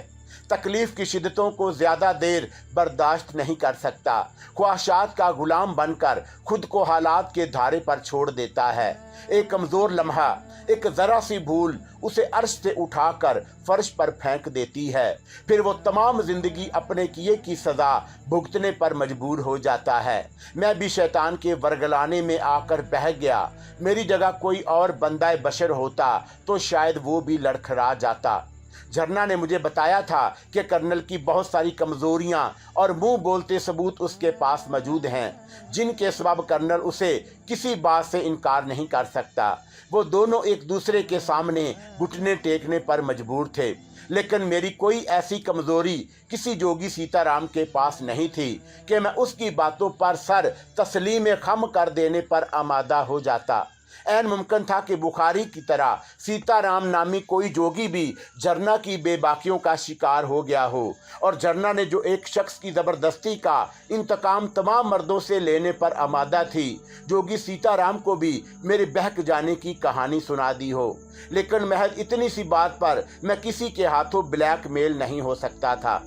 तकलीफ़ की शिद्दतों को ज़्यादा देर बर्दाश्त नहीं कर सकता, ख्वाहिशात का गुलाम बनकर खुद को हालात के धारे पर छोड़ देता है। एक कमज़ोर लम्हा, एक ज़रा सी भूल उसे अर्श से उठाकर फर्श पर फेंक देती है, फिर वो तमाम ज़िंदगी अपने किए की सज़ा भुगतने पर मजबूर हो जाता है। मैं भी शैतान के वरगलाने में आकर बह गया। मेरी जगह कोई और बंदा बशर होता तो शायद वो भी लड़खड़ा जाता। झरना ने मुझे बताया था कि कर्नल की बहुत सारी कमज़ोरियां और मुंह बोलते सबूत उसके पास मौजूद हैं, जिनके सबब कर्नल उसे किसी बात से इनकार नहीं कर सकता। वो दोनों एक दूसरे के सामने घुटने टेकने पर मजबूर थे, लेकिन मेरी कोई ऐसी कमज़ोरी किसी जोगी सीताराम के पास नहीं थी कि मैं उसकी बातों पर सर तस्लीम खम कर देने पर आमादा हो जाता। ऐन मुमकिन था कि बुखारी की तरह सीताराम नामी कोई जोगी भी झरना की बेबाकियों का शिकार हो गया हो, और झरना ने जो एक शख्स की ज़बरदस्ती का इंतकाम तमाम मर्दों से लेने पर आमादा थी, जोगी सीताराम को भी मेरे बहक जाने की कहानी सुना दी हो। लेकिन महज इतनी सी बात पर मैं किसी के हाथों ब्लैकमेल नहीं हो सकता था।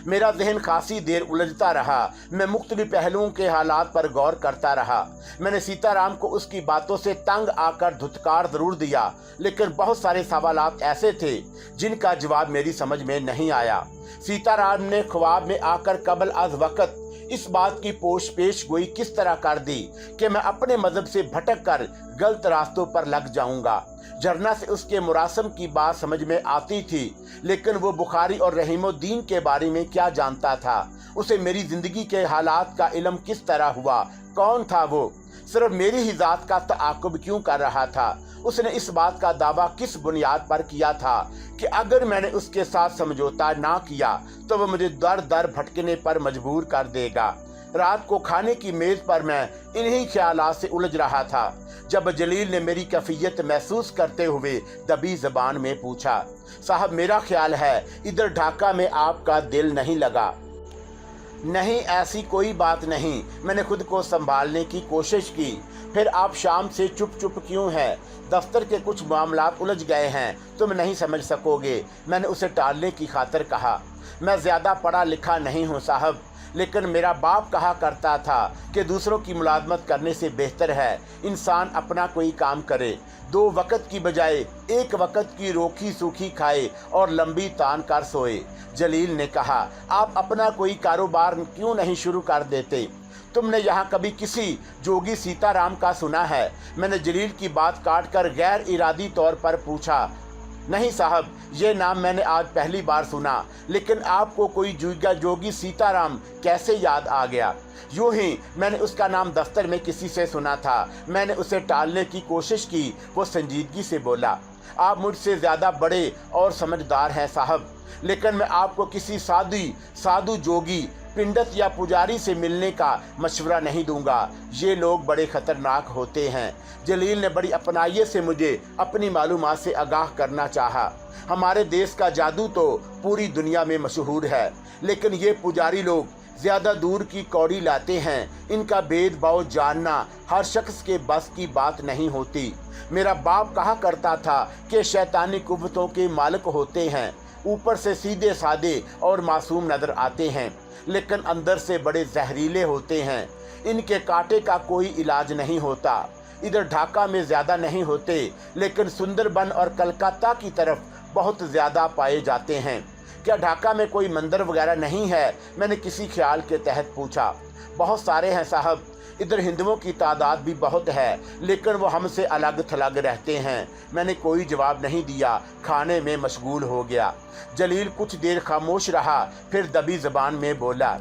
मेरा जहन खासी देर उलझता रहा। मैं मुख्तलिफ पहलुओं के हालात पर गौर करता रहा। मैंने सीताराम को उसकी बातों से तंग आकर धुतकार ज़रूर दिया, लेकिन बहुत सारे सवालात ऐसे थे जिनका जवाब मेरी समझ में नहीं आया। सीताराम ने ख्वाब में आकर कबल अज़ वक़्त इस बात की पेश गोई किस तरह कर दी कि मैं अपने मज़हब से भटक कर गलत रास्तों पर लग जाऊंगा। झरना से उसके मुरासम की बात समझ में आती थी, लेकिन वो बुखारी और रहीमुद्दीन के बारे में क्या जानता था? उसे मेरी ज़िंदगी के हालात का इल्म किस तरह हुआ? कौन था वो? सिर्फ मेरी ही ज़ात का तआक़ुब क्यों कर रहा था? उसने इस बात का दावा किस बुनियाद पर किया था कि अगर मैंने उसके साथ समझौता ना किया तो वह मुझे दर दर भटकने पर मजबूर कर देगा। रात को खाने की मेज़ पर मैं इन्हीं ख्यालात से उलझ रहा था जब जलील ने मेरी कैफियत महसूस करते हुए दबी ज़बान में पूछा, साहब मेरा ख्याल है इधर ढाका में आपका दिल नहीं लगा। नहीं, ऐसी कोई बात नहीं। मैंने खुद को संभालने की कोशिश की। फिर आप शाम से चुप चुप क्यों हैं? दफ्तर के कुछ मामलात उलझ गए हैं, तुम नहीं समझ सकोगे। मैंने उसे टालने की खातिर कहा, मैं ज़्यादा पढ़ा लिखा नहीं हूँ साहब, लेकिन मेरा बाप कहा करता था कि दूसरों की मुलाजमत करने से बेहतर है इंसान अपना कोई काम करे, 2 वक़्त की बजाय 1 वक़्त की रोखी सूखी खाए और लंबी तान कर सोए। जलील ने कहा, आप अपना कोई कारोबार क्यों नहीं शुरू कर देते? तुमने यहाँ कभी किसी जोगी सीताराम का सुना है? मैंने जलील की बात काट कर गैर इरादी तौर पर पूछा। नहीं साहब, ये नाम मैंने आज पहली बार सुना, लेकिन आपको कोई जोगी सीताराम कैसे याद आ गया? यूँ ही मैंने उसका नाम दफ्तर में किसी से सुना था। मैंने उसे टालने की कोशिश की। वो संजीदगी से बोला, आप मुझसे ज़्यादा बड़े और समझदार हैं साहब, लेकिन मैं आपको किसी साधु जोगी पिंडत या पुजारी से मिलने का मशवरा नहीं दूंगा। ये लोग बड़े ख़तरनाक होते हैं। जलील ने बड़ी अपनाइयत से मुझे अपनी मालूमात से आगाह करना चाहा। हमारे देश का जादू तो पूरी दुनिया में मशहूर है, लेकिन ये पुजारी लोग ज़्यादा दूर की कौड़ी लाते हैं। इनका भेदभाव जानना हर शख्स के बस की बात नहीं होती। मेरा बाप कहा करता था कि शैतानी कुव्वतों के मालिक होते हैं, ऊपर से सीधे सादे और मासूम नज़र आते हैं, लेकिन अंदर से बड़े जहरीले होते हैं। इनके कांटे का कोई इलाज नहीं होता। इधर ढाका में ज़्यादा नहीं होते, लेकिन सुंदरबन और कलकत्ता की तरफ बहुत ज़्यादा पाए जाते हैं। क्या ढाका में कोई मंदिर वगैरह नहीं है? मैंने किसी ख्याल के तहत पूछा। बहुत सारे हैं साहब, इधर हिंदुओं की तादाद भी बहुत है, लेकिन वो हमसे अलग थलग रहते हैं। मैंने कोई जवाब नहीं दिया, खाने में मशगूल हो गया। जलील कुछ देर खामोश रहा, फिर दबी ज़बान में बोला,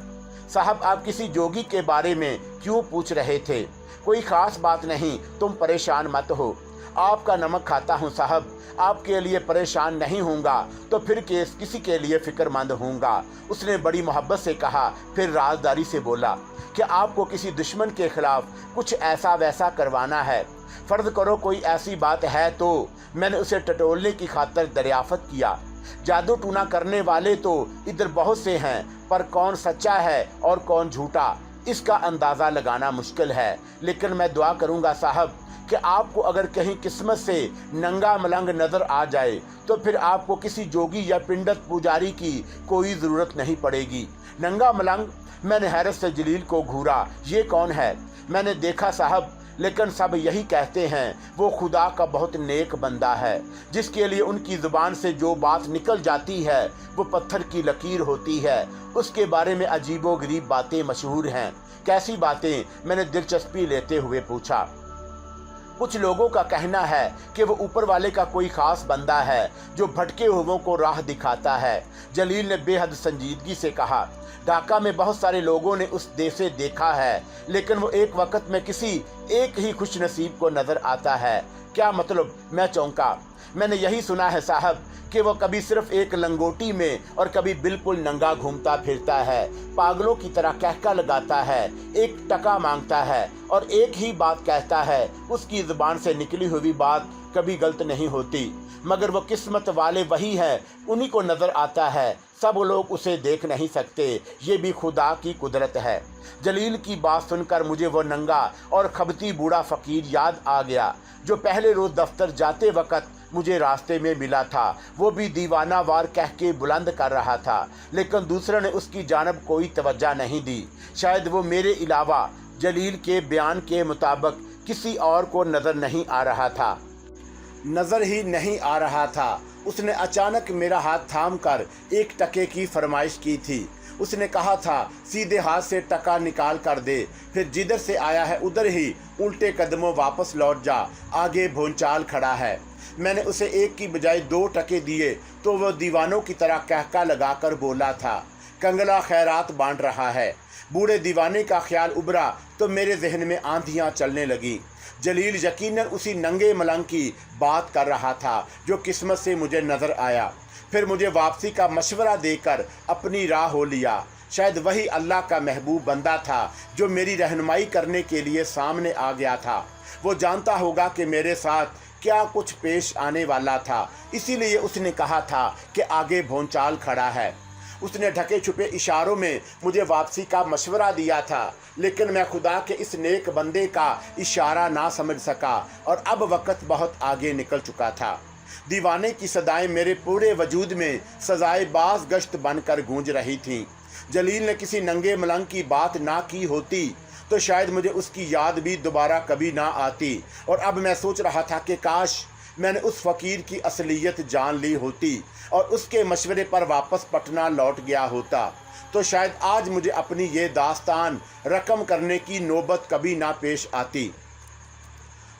साहब आप किसी जोगी के बारे में क्यों पूछ रहे थे? कोई ख़ास बात नहीं, तुम परेशान मत हो। आपका नमक खाता हूँ साहब, आपके लिए परेशान नहीं होऊंगा तो फिर किसी के लिए फ़िक्रमंद होऊंगा। उसने बड़ी मोहब्बत से कहा, फिर राजदारी से बोला, कि आपको किसी दुश्मन के खिलाफ कुछ ऐसा वैसा करवाना है? फ़र्ज़ करो कोई ऐसी बात है तो। मैंने उसे टटोलने की खातिर दरियाफ़त किया। जादू टूना करने वाले तो इधर बहुत से हैं, पर कौन सच्चा है और कौन झूठा इसका अंदाज़ा लगाना मुश्किल है, लेकिन मैं दुआ करूँगा साहब कि आपको अगर कहीं किस्मत से नंगा मलंग नज़र आ जाए तो फिर आपको किसी जोगी या पिंडत पुजारी की कोई ज़रूरत नहीं पड़ेगी। नंगा मलंग? मैंने हैरत से जलील को घूरा। ये कौन है? मैंने देखा साहब, लेकिन सब यही कहते हैं वो खुदा का बहुत नेक बंदा है, जिसके लिए उनकी ज़ुबान से जो बात निकल जाती है वो पत्थर की लकीर होती है। उसके बारे में अजीबो गरीब बातें मशहूर हैं। कैसी बातें? मैंने दिलचस्पी लेते हुए पूछा। कुछ लोगों का कहना है कि वो ऊपर वाले का कोई खास बंदा है जो भटके हुओं को राह दिखाता है। जलील ने बेहद संजीदगी से कहा, ढाका में बहुत सारे लोगों ने उस देश से देखा है, लेकिन वो एक वक्त में किसी एक ही खुश नसीब को नज़र आता है। क्या मतलब? मैं चौंका। मैंने यही सुना है साहब कि वो कभी सिर्फ एक लंगोटी में और कभी बिल्कुल नंगा घूमता फिरता है, पागलों की तरह कहका लगाता है, एक टका मांगता है और एक ही बात कहता है। उसकी ज़ुबान से निकली हुई बात कभी गलत नहीं होती, मगर वो किस्मत वाले वही हैं, उन्हीं को नज़र आता है। सब लोग उसे देख नहीं सकते। ये भी खुदा की कुदरत है। जलील की बात सुनकर मुझे वो नंगा और खबती बूढ़ा फ़कीर याद आ गया जो पहले रोज़ दफ्तर जाते वक्त मुझे रास्ते में मिला था। वो भी दीवाना वार कह के बुलंद कर रहा था, लेकिन दूसरे ने उसकी जानब कोई तवज्जो नहीं दी। शायद वो मेरे अलावा जलील के बयान के मुताबिक किसी और को नज़र नहीं आ रहा था। नज़र ही नहीं आ रहा था। उसने अचानक मेरा हाथ थाम कर एक टके की फरमाइश की थी। उसने कहा था, सीधे हाथ से टका निकाल कर दे, फिर जिधर से आया है उधर ही उल्टे कदमों वापस लौट जा, आगे भोंचाल खड़ा है। मैंने उसे एक की बजाय 2 टके दिए तो वह दीवानों की तरह कहका लगाकर बोला था, कंगला खैरात बांट रहा है। बूढ़े दीवाने का ख्याल उभरा तो मेरे जहन में आंधियां चलने लगी। जलील यकीनन उसी नंगे मलंग की बात कर रहा था जो किस्मत से मुझे नज़र आया। फिर मुझे वापसी का मशवरा देकर अपनी राह हो लिया। शायद वही अल्लाह का महबूब बंदा था जो मेरी रहनुमाई करने के लिए सामने आ गया था। वो जानता होगा कि मेरे साथ क्या कुछ पेश आने वाला था, इसीलिए उसने कहा था कि आगे भोंचाल खड़ा है। उसने ढके छुपे इशारों में मुझे वापसी का मशवरा दिया था, लेकिन मैं खुदा के इस नेक बंदे का इशारा ना समझ सका और अब वक्त बहुत आगे निकल चुका था। दीवाने की सदाएं मेरे पूरे वजूद में सजाए बाज गश्त बनकर गूंज रही थीं। जलील ने किसी नंगे मलंग की बात ना की होती तो शायद मुझे उसकी याद भी दोबारा कभी ना आती, और अब मैं सोच रहा था कि काश मैंने उस फ़कीर की असलियत जान ली होती और उसके मशवरे पर वापस पटना लौट गया होता, तो शायद आज मुझे अपनी ये दास्तान रकम करने की नौबत कभी ना पेश आती।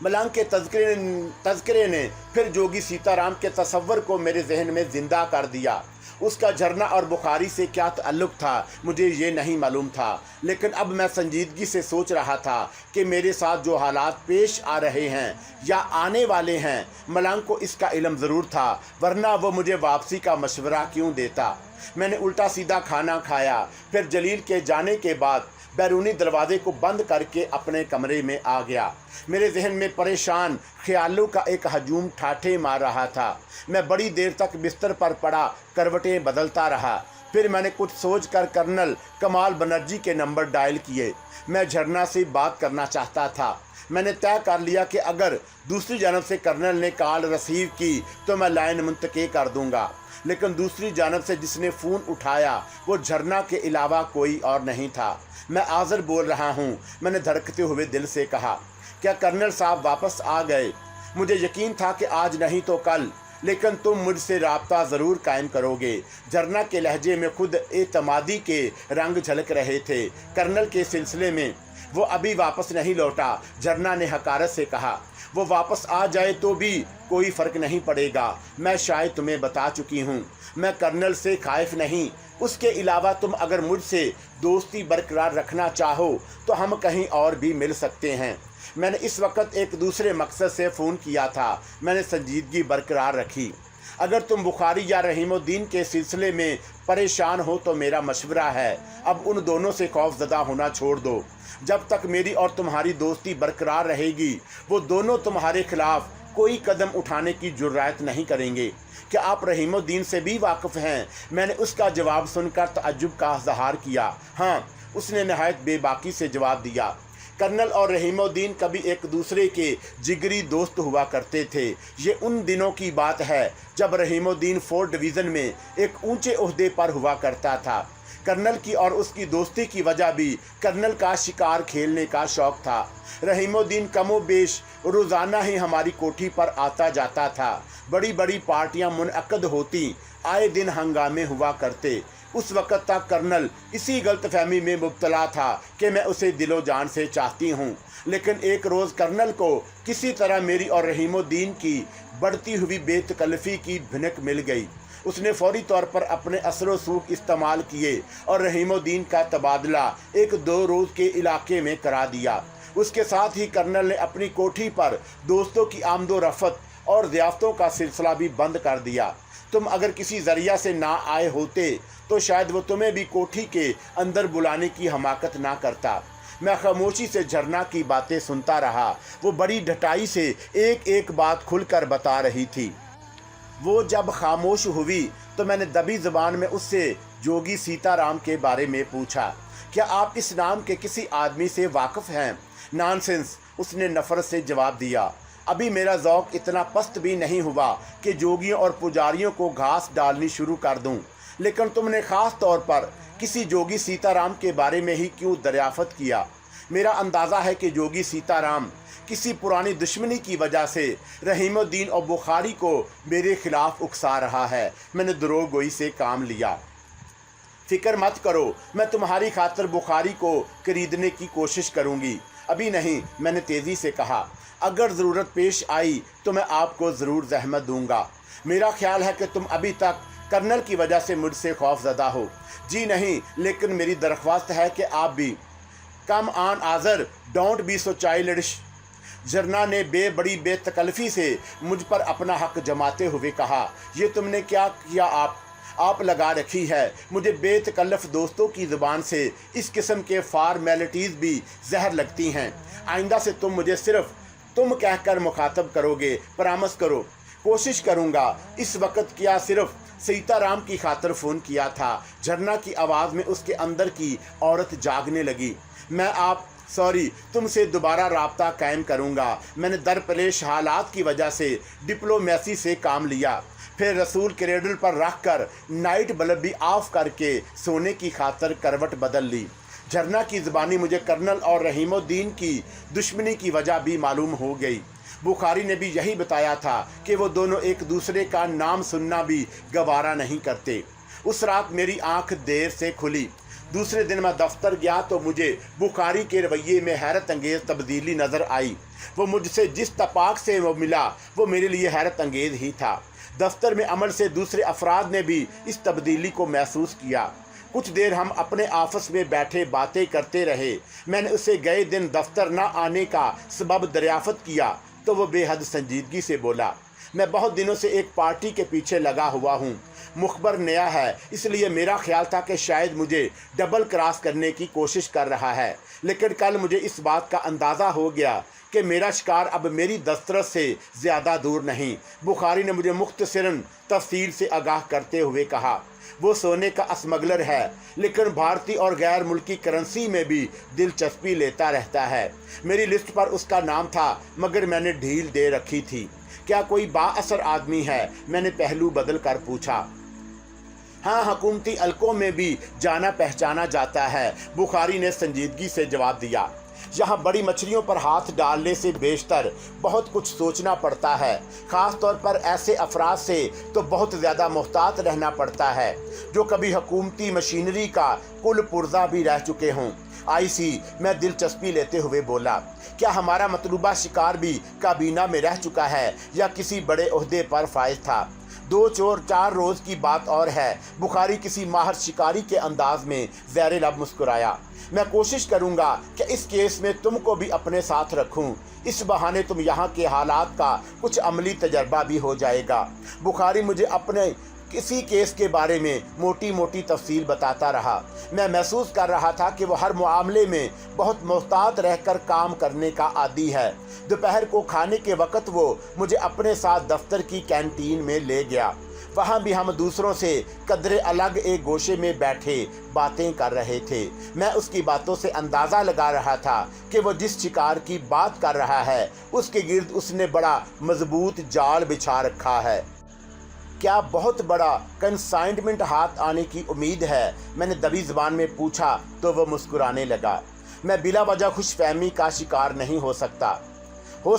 मलंग के तज़किरे ने फिर जोगी सीताराम के तसव्वुर को मेरे जहन में ज़िंदा कर दिया। उसका झरना और बुखारी से क्या ताल्लुक़ था मुझे ये नहीं मालूम था, लेकिन अब मैं संजीदगी से सोच रहा था कि मेरे साथ जो हालात पेश आ रहे हैं या आने वाले हैं, मलंग को इसका इल्म ज़रूर था, वरना वो मुझे वापसी का मशवरा क्यों देता। मैंने उल्टा सीधा खाना खाया। फिर जलील के जाने के बाद बैरूनी दरवाजे को बंद करके अपने कमरे में आ गया। मेरे जहन में परेशान ख्यालों का एक हजूम ठाठे मार रहा था। मैं बड़ी देर तक बिस्तर पर पड़ा करवटें बदलता रहा। फिर मैंने कुछ सोचकर कर्नल कमाल बनर्जी के नंबर डायल किए। मैं झरना से बात करना चाहता था। मैंने तय कर लिया कि अगर दूसरी जानब से कर्नल ने कॉल रिसीव की तो मैं लाइन मुंतक़ी कर दूंगा, लेकिन दूसरी जानब से जिसने फ़ोन उठाया वो झरना के अलावा कोई और नहीं था। मैं आज़र बोल रहा हूँ, मैंने धड़कते हुए दिल से कहा। क्या कर्नल साहब वापस आ गए? मुझे यकीन था कि आज नहीं तो कल, लेकिन तुम मुझसे राब्ता ज़रूर कायम करोगे। झरना के लहजे में खुद एतमादी के रंग झलक रहे थे। कर्नल के सिलसिले में वो अभी वापस नहीं लौटा, झरना ने हकारत से कहा। वो वापस आ जाए तो भी कोई फ़र्क नहीं पड़ेगा। मैं शायद तुम्हें बता चुकी हूँ, मैं कर्नल से खाइफ नहीं। उसके अलावा तुम अगर मुझसे दोस्ती बरकरार रखना चाहो तो हम कहीं और भी मिल सकते हैं। मैंने इस वक्त एक दूसरे मकसद से फ़ोन किया था। मैंने संजीदगी बरकरार रखी। अगर तुम बुखारी या रहीमुद्दीन के सिलसिले में परेशान हो तो मेरा मशवरा है, अब उन दोनों से खौफज़दा होना छोड़ दो। जब तक मेरी और तुम्हारी दोस्ती बरकरार रहेगी वो दोनों तुम्हारे खिलाफ कोई कदम उठाने की जुर्रत नहीं करेंगे। क्या आप रहीमुद्दीन से भी वाकिफ़ हैं? मैंने उसका जवाब सुनकर तअज्जुब का इज़हार किया। हाँ, उसने नहायत बेबाकी से जवाब दिया। कर्नल और रहीमुद्दीन कभी एक दूसरे के जिगरी दोस्त हुआ करते थे। ये उन दिनों की बात है जब रहीमुद्दीन 4 डिवीज़न में एक ऊंचे ओहदे पर हुआ करता था। कर्नल की और उसकी दोस्ती की वजह भी कर्नल का शिकार खेलने का शौक था। रहीमुद्दीन कमोबेश रोज़ाना ही हमारी कोठी पर आता जाता था। बड़ी बड़ी पार्टियां मुनअक्कद होती, आए दिन हंगामे हुआ करते। उस वक़्त तक कर्नल इसी गलतफहमी में मुब्तला था कि मैं उसे दिलो जान से चाहती हूँ। लेकिन एक रोज़ कर्नल को किसी तरह मेरी और रहीमुद्दीन की बढ़ती हुई बेतकल्फ़ी की भनक मिल गई। उसने फौरी तौर पर अपने असर सूख इस्तेमाल किए और रहीमुद्दीन का तबादला 1-2 रोज़ के इलाके में करा दिया। उसके साथ ही कर्नल ने अपनी कोठी पर दोस्तों की आमदो रफ़त और ज़ियाफ़तों का सिलसिला भी बंद कर दिया। तुम अगर किसी ज़रिया से ना आए होते तो शायद वो तुम्हें भी कोठी के अंदर बुलाने की हमाकत ना करता। मैं खामोशी से झरना की बातें सुनता रहा। वो बड़ी ढटाई से एक एक बात खुलकर बता रही थी। वो जब खामोश हुई तो मैंने दबी ज़बान में उससे जोगी सीताराम के बारे में पूछा। क्या आप इस नाम के किसी आदमी से वाकिफ़ हैं? नॉनसेंस, उसने नफ़रत से जवाब दिया। अभी मेरा ज़ौक़ इतना पस्त भी नहीं हुआ कि जोगियों और पुजारियों को घास डालनी शुरू कर दूं। लेकिन तुमने ख़ास तौर पर किसी जोगी सीताराम के बारे में ही क्यों दरियाफ़त किया? मेरा अंदाज़ा है कि जोगी सीताराम किसी पुरानी दुश्मनी की वजह से रहीमुद्दीन और बुखारी को मेरे खिलाफ उकसा रहा है। मैंने दरोगोई से काम लिया। फ़िक्र मत करो, मैं तुम्हारी खातिर बुखारी को खरीदने की कोशिश करूँगी। अभी नहीं, मैंने तेज़ी से कहा। अगर ज़रूरत पेश आई तो मैं आपको ज़रूर ज़हमत दूंगा। मेरा ख्याल है कि तुम अभी तक कर्नल की वजह से मुझसे खौफज़दा हो। जी नहीं, लेकिन मेरी दरख्वास्त है कि आप भी come on Azar, don't be so childish. झरना ने बड़ी बेतकल्फ़ी से मुझ पर अपना हक जमाते हुए कहा। ये तुमने क्या किया? आप लगा रखी है। मुझे बेतकल्लफ़ दोस्तों की ज़ुबान से इस किस्म के फार्मेलिटीज़ भी जहर लगती हैं। आइंदा से तुम मुझे सिर्फ़ तुम कहकर मुखातब करोगे। परामर्श करो। कोशिश करूँगा। इस वक्त क्या सिर्फ सीताराम की खातिर फ़ोन किया था? झरना की आवाज़ में उसके अंदर की औरत जागने लगी। मैं तुमसे दोबारा राब्ता कायम करूँगा। मैंने दरपेश हालात की वजह से डिप्लोमेसी से काम लिया। फिर रसूल क्रेडल पर रख कर नाइट बल्ब भी ऑफ करके सोने की खातिर करवट बदल ली। झरना की ज़बानी मुझे कर्नल और रहीमुद्दीन की दुश्मनी की वजह भी मालूम हो गई। बुखारी ने भी यही बताया था कि वो दोनों एक दूसरे का नाम सुनना भी गवारा नहीं करते। उस रात मेरी आंख देर से खुली। दूसरे दिन मैं दफ्तर गया तो मुझे बुखारी के रवैये में हैरत अंगेज़ तब्दीली नज़र आई। वो मुझसे जिस तपाक से वो मिला वो मेरे लिए हैरत अंगेज़ ही था। दफ्तर में अमल से दूसरे अफराद ने भी इस तब्दीली को महसूस किया। कुछ देर हम अपने ऑफिस में बैठे बातें करते रहे। मैंने उसे गए दिन दफ्तर न आने का सबब दरियाफ़त किया तो वो बेहद संजीदगी से बोला, मैं बहुत दिनों से एक पार्टी के पीछे लगा हुआ हूँ। मुखबर नया है, इसलिए मेरा ख्याल था कि शायद मुझे डबल क्रॉस करने की कोशिश कर रहा है। लेकिन कल मुझे इस बात का अंदाज़ा हो गया कि मेरा शिकार अब मेरी दस्तरस से ज़्यादा दूर नहीं। बुखारी ने मुझे मुख्तसरन तफसील से आगाह करते हुए कहा, वो सोने का स्मगलर है, लेकिन भारतीय और गैर मुल्की करेंसी में भी दिलचस्पी लेता रहता है। मेरी लिस्ट पर उसका नाम था, मगर मैंने ढील दे रखी थी। क्या कोई बाअसर आदमी है? मैंने पहलू बदल कर पूछा। हाँ, हुकूमती हलकों में भी जाना पहचाना जाता है, बुखारी ने संजीदगी से जवाब दिया। यहाँ बड़ी मछलियों पर हाथ डालने से बेशतर बहुत कुछ सोचना पड़ता है। ख़ास तौर पर ऐसे अफराद से तो बहुत ज़्यादा मोहतात रहना पड़ता है जो कभी हुकूमती मशीनरी का कुल पुर्जा भी रह चुके हों। आईसी, मैं दिलचस्पी लेते हुए बोला, क्या हमारा मतलूबा शिकार भी काबीना में रह चुका है या किसी बड़े ओहदे पर फायज था? 2-4 रोज़ की बात और है। बुखारी किसी माहिर शिकारी के अंदाज में ज़ैर लब मुस्कुराया। मैं कोशिश करूंगा कि इस केस में तुमको भी अपने साथ रखूं। इस बहाने तुम यहाँ के हालात का कुछ अमली तजर्बा भी हो जाएगा। बुखारी मुझे अपने किसी केस के बारे में मोटी मोटी तफसील बताता रहा। मैं महसूस कर रहा था कि वो हर मामले में बहुत मोहतात रहकर काम करने का आदी है। दोपहर को खाने के वक्त वो मुझे अपने साथ दफ्तर की कैंटीन में ले गया। वहाँ भी हम दूसरों से कदरे अलग एक गोशे में बैठे बातें कर रहे थे। मैं उसकी बातों से अंदाज़ा लगा रहा था कि वो जिस शिकार की बात कर रहा है उसके गिर्द उसने बड़ा मजबूत जाल बिछा रखा है। क्या बहुत बड़ा कंसाइनमेंट हाथ आने की उम्मीद है? मैंने दबी ज़बान में पूछा तो वो मुस्कुराने लगा। मैं बिला वजह खुशफहमी का शिकार नहीं हो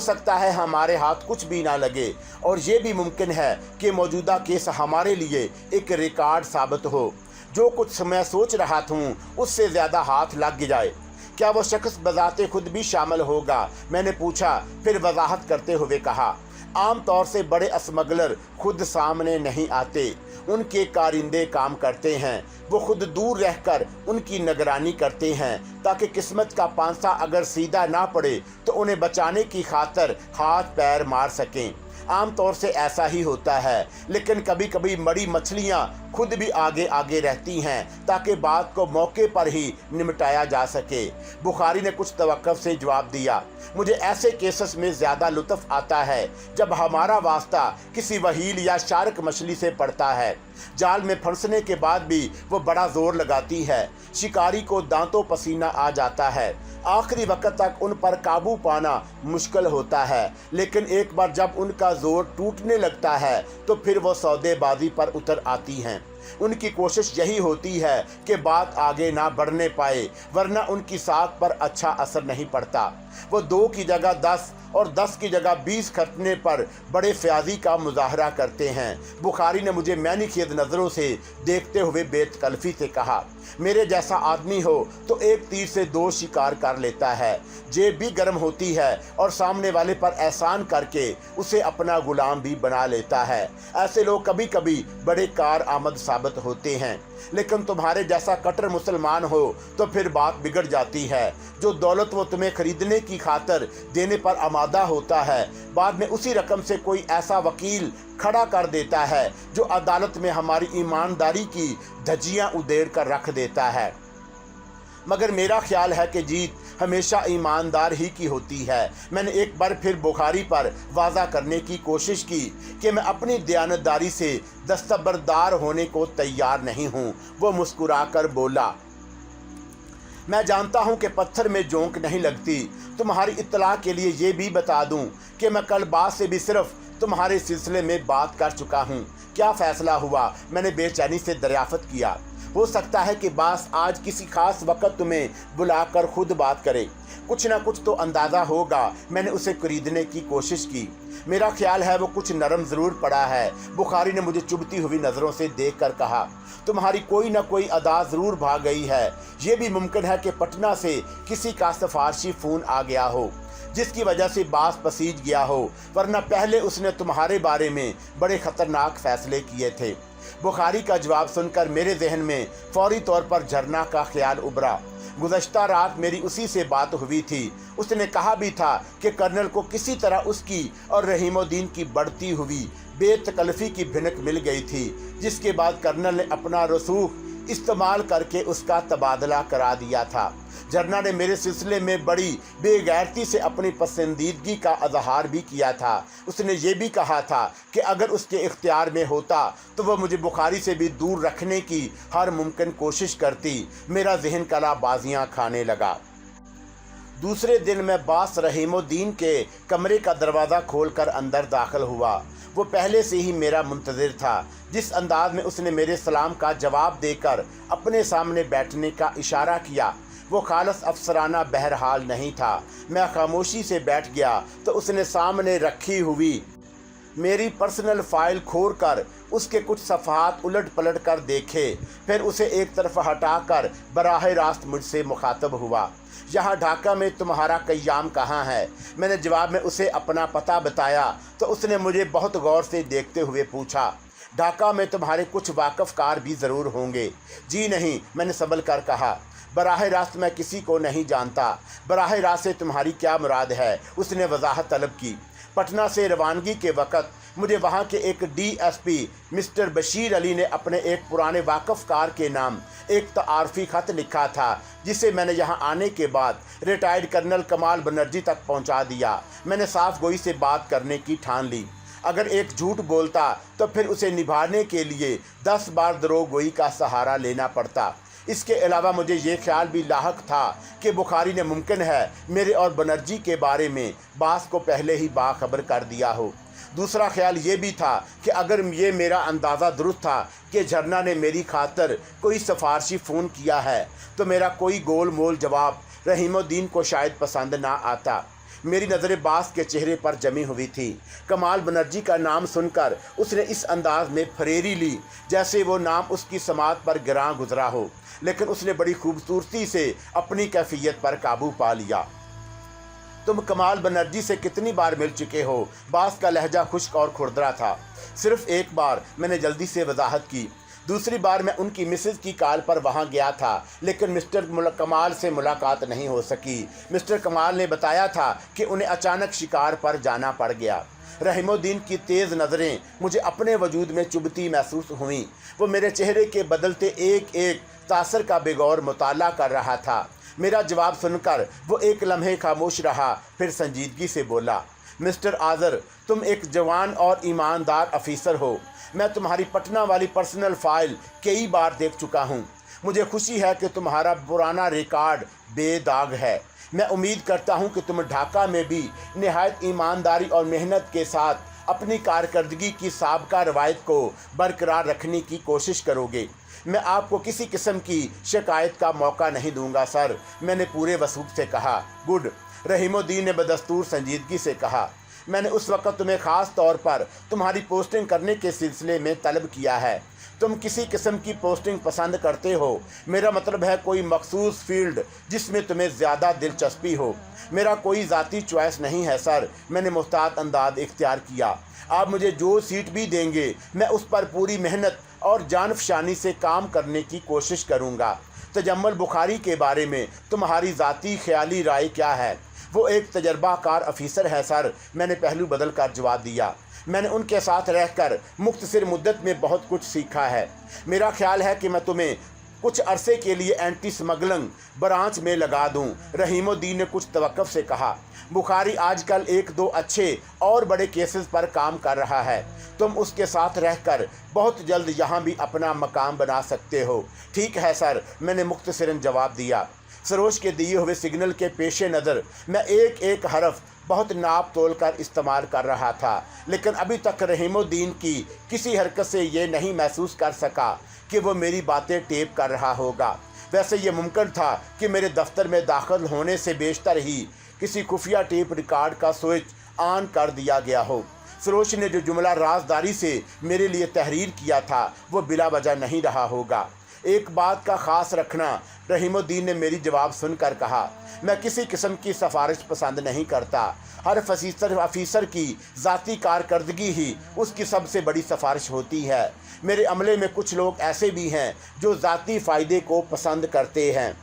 सकता है हमारे हाथ कुछ भी ना लगे, और ये भी मुमकिन है कि मौजूदा केस हमारे लिए एक रिकॉर्ड साबित हो। जो कुछ मैं सोच रहा हूँ उससे ज़्यादा हाथ लग जाए। क्या वो शख्स बजाते खुद भी शामिल होगा? मैंने पूछा, फिर वजाहत करते हुए कहा, आम तौर से बड़े स्मगलर खुद सामने नहीं आते, उनके कारिंदे काम करते हैं। वो खुद दूर रहकर उनकी निगरानी करते हैं ताकि किस्मत का पांसा अगर सीधा ना पड़े तो उन्हें बचाने की खातिर हाथ पैर मार सकें। आम तौर से ऐसा ही होता है, लेकिन कभी कभी मरी मछलियाँ खुद भी आगे आगे रहती हैं ताकि बात को मौके पर ही निपटाया जा सके। बुखारी ने कुछ तवक्कुफ से जवाब दिया, मुझे ऐसे केसेस में ज़्यादा लुत्फ़ आता है जब हमारा वास्ता किसी वहील या शार्क मछली से पड़ता है। जाल में फंसने के बाद भी वो बड़ा जोर लगाती है, शिकारी को दांतों पसीना आ जाता है। आखिरी वक्त तक उन पर काबू पाना मुश्किल होता है, लेकिन एक बार जब उनका जोर टूटने लगता है तो फिर वो सौदेबाजी पर उतर आती हैं। उनकी कोशिश यही होती है कि बात आगे ना बढ़ने पाए, वरना उनकी साख पर अच्छा असर नहीं पड़ता। वो 2 की जगह 10 और 10 की जगह 20 खटने पर बड़े फ्याजी का मुजाहरा करते हैं। बुखारी ने मुझे मैनी खेद नज़रों से देखते हुए बेतकल्फ़ी से कहा, मेरे जैसा आदमी हो तो एक तीर से 2 शिकार कर लेता है। जेब भी गर्म होती है और सामने वाले पर एहसान करके उसे अपना गुलाम भी बना लेता है। ऐसे लोग कभी कभी बड़े कार आमद साबित होते हैं, लेकिन तुम्हारे जैसा कट्टर मुसलमान हो तो फिर बात बिगड़ जाती है। जो दौलत वो तुम्हें खरीदने की खातिर देने पर आमादा होता है, बाद में उसी रकम से कोई ऐसा वकील खड़ा कर देता है जो अदालत में हमारी ईमानदारी की धज्जियां उधेड़ कर रख देता है। मगर मेरा ख्याल है कि जीत हमेशा ईमानदार ही की होती है। मैंने एक बार फिर बुखारी पर वाज़ा करने की कोशिश की कि मैं अपनी दयानतदारी से दस्तबरदार होने को तैयार नहीं हूँ। वो मुस्कुराकर बोला, मैं जानता हूँ कि पत्थर में जोंक नहीं लगती। तुम्हारी इत्तला के लिए ये भी बता दूँ कि मैं कल बाद से भी सिर्फ तुम्हारे सिलसिले में बात कर चुका हूँ। क्या फ़ैसला हुआ? मैंने बेचैनी से दरियाफ़त किया। हो सकता है कि बास आज किसी खास वक्त तुम्हें बुलाकर खुद बात करे। कुछ ना कुछ तो अंदाज़ा होगा। मैंने उसे खरीदने की कोशिश की। मेरा ख्याल है वो कुछ नरम ज़रूर पड़ा है। बुखारी ने मुझे चुभती हुई नज़रों से देखकर कहा, तुम्हारी कोई ना कोई अदा ज़रूर भाग गई है। ये भी मुमकिन है कि पटना से किसी का सिफारशी फ़ोन आ गया हो जिसकी वजह से बास पसीज गया हो, वरना पहले उसने तुम्हारे बारे में बड़े ख़तरनाक फ़ैसले किए थे। बुखारी का जवाब सुनकर मेरे जहन में फौरी तौर पर झरना का ख्याल उभरा। गुज़श्ता रात मेरी उसी से बात हुई थी। उसने कहा भी था कि कर्नल को किसी तरह उसकी और रहीमुद्दीन की बढ़ती हुई बेतकल्फ़ी की भिनक मिल गई थी, जिसके बाद कर्नल ने अपना रसूख इस्तेमाल करके उसका तबादला करा दिया था। झरना ने मेरे सिलसिले में बड़ी बेगैरती से अपनी पसंदीदगी का इजहार भी किया था। उसने ये भी कहा था कि अगर उसके इख्तियार में होता तो वह मुझे बुखारी से भी दूर रखने की हर मुमकिन कोशिश करती। मेरा जहन कला बाजियाँ खाने लगा। दूसरे दिन मैं बास रहीमुद्दीन के कमरे का दरवाज़ा खोलकर अंदर दाखिल हुआ। वो पहले से ही मेरा मुंतज़िर था। जिस अंदाज में उसने मेरे सलाम का जवाब देकर अपने सामने बैठने का इशारा किया वो खालस अफसराना बहरहाल नहीं था। मैं खामोशी से बैठ गया तो उसने सामने रखी हुई मेरी पर्सनल फ़ाइल खोल कर उसके कुछ सफ़हात उलट पलट कर देखे, फिर उसे एक तरफ हटाकर बराह रास्त मुझसे मुखातब हुआ, यहाँ ढाका में तुम्हारा क़याम कहाँ है? मैंने जवाब में उसे अपना पता बताया तो उसने मुझे बहुत गौर से देखते हुए पूछा, ढाका में तुम्हारे कुछ वाकफ़कार भी ज़रूर होंगे। जी नहीं, मैंने संभल कर कहा, बराह रास्त मैं किसी को नहीं जानता। बराह रास्त से तुम्हारी क्या मुराद है? उसने वजाहत तलब की। पटना से रवानगी के वक़्त मुझे वहाँ के एक DSP मिस्टर बशीर अली ने अपने एक पुराने वाकफ़कार के नाम एक तारफ़ी ख़त लिखा था, जिसे मैंने यहाँ आने के बाद रिटायर्ड कर्नल कमाल बनर्जी तक पहुँचा दिया। मैंने साफ गोई से बात करने की ठान ली। अगर एक झूठ बोलता तो फिर उसे निभाने के लिए 10 बार दरोगोई का सहारा लेना पड़ता। इसके अलावा मुझे ये ख्याल भी लाहक था कि बुखारी ने मुमकिन है मेरे और बनर्जी के बारे में बास को पहले ही बाखबर कर दिया हो। दूसरा ख्याल ये भी था कि अगर ये मेरा अंदाज़ा दुरुस्त था कि झरना ने मेरी खातर कोई सिफारशी फ़ोन किया है तो मेरा कोई गोल मोल जवाब रहीमुद्दीन को शायद पसंद ना आता। मेरी नज़रें बास के चेहरे पर जमी हुई थी। कमाल बनर्जी का नाम सुनकर उसने इस अंदाज में फरेरी ली जैसे वो नाम उसकी समात पर गिरां गुजरा हो, लेकिन उसने बड़ी खूबसूरती से अपनी कैफियत पर काबू पा लिया। तुम कमाल बनर्जी से कितनी बार मिल चुके हो? बास का लहजा खुश्क और खुरदरा था। सिर्फ एक बार, मैंने जल्दी से वजाहत की। दूसरी बार मैं उनकी मिसेज की कॉल पर वहां गया था, लेकिन मिस्टर कमाल से मुलाकात नहीं हो सकी। मिस्टर कमाल ने बताया था कि उन्हें अचानक शिकार पर जाना पड़ गया। रहीमुद्दीन की तेज़ नज़रें मुझे अपने वजूद में चुभती महसूस हुईं। वो मेरे चेहरे के बदलते एक एक तासर का बेगौर मुताला कर रहा था। मेरा जवाब सुनकर वो एक लम्हे खामोश रहा, फिर संजीदगी से बोला, मिस्टर आज़र, तुम एक जवान और ईमानदार अफीसर हो। मैं तुम्हारी पटना वाली पर्सनल फ़ाइल कई बार देख चुका हूँ। मुझे खुशी है कि तुम्हारा पुराना रिकॉर्ड बेदाग है। मैं उम्मीद करता हूँ कि तुम ढाका में भी निहायत ईमानदारी और मेहनत के साथ अपनी कारकर्दगी की साबका रवायत को बरकरार रखने की कोशिश करोगे। मैं आपको किसी किस्म की शिकायत का मौका नहीं दूंगा सर, मैंने पूरे वसूख से कहा। गुड, रहीमुद्दीन ने बदस्तूर संजीदगी से कहा। मैंने उस वक्त तुम्हें ख़ास तौर पर तुम्हारी पोस्टिंग करने के सिलसिले में तलब किया है। तुम किसी किस्म की पोस्टिंग पसंद करते हो? मेरा मतलब है कोई मखसूस फील्ड जिसमें तुम्हें ज़्यादा दिलचस्पी हो। मेरा कोई ज़ाती चॉइस नहीं है सर, मैंने मुख्तार अंदाज इख्तियार किया। आप मुझे जो सीट भी देंगे मैं उस पर पूरी मेहनत और जानफशानी से काम करने की कोशिश करूँगा। तजम्मुल बुखारी के बारे में तुम्हारी ज़ाती ख्याली राय क्या है? वो एक तजर्बाकार अफीसर है सर, मैंने पहलू बदल कर जवाब दिया। मैंने उनके साथ रहकर मुख्तसर मुद्दत में बहुत कुछ सीखा है। मेरा ख्याल है कि मैं तुम्हें कुछ अरसे के लिए एंटी स्मगलिंग ब्रांच में लगा दूं, रहीमुद्दीन ने कुछ तवक्कुफ से कहा। बुखारी आजकल एक दो अच्छे और बड़े केसेस पर काम कर रहा है। तुम उसके साथ रहकर बहुत जल्द यहाँ भी अपना मकाम बना सकते हो। ठीक है सर, मैंने मुख्तसरन जवाब दिया। सरोज के दिए हुए सिग्नल के पेश नज़र मैं एक एक हरफ बहुत नाप तोल कर इस्तेमाल कर रहा था, लेकिन अभी तक रहीमुद्दीन की किसी हरकत से ये नहीं महसूस कर सका कि वो मेरी बातें टेप कर रहा होगा। वैसे ये मुमकिन था कि मेरे दफ्तर में दाखिल होने से बेशतर ही किसी खुफिया टेप रिकॉर्ड का स्विच ऑन कर दिया गया हो। सरोज ने जो जुमला राजदारी से मेरे लिए तहरीर किया था वो बिला वजह नहीं रहा होगा। एक बात का ख़ास रखना, रहीमुद्दीन ने मेरी जवाब सुनकर कहा। मैं किसी किस्म की सिफारिश पसंद नहीं करता। हर अफीसर की ज़ाती कारकर्दगी ही उसकी सबसे बड़ी सिफारिश होती है। मेरे अमले में कुछ लोग ऐसे भी हैं जो ज़ाती फ़ायदे को पसंद करते हैं।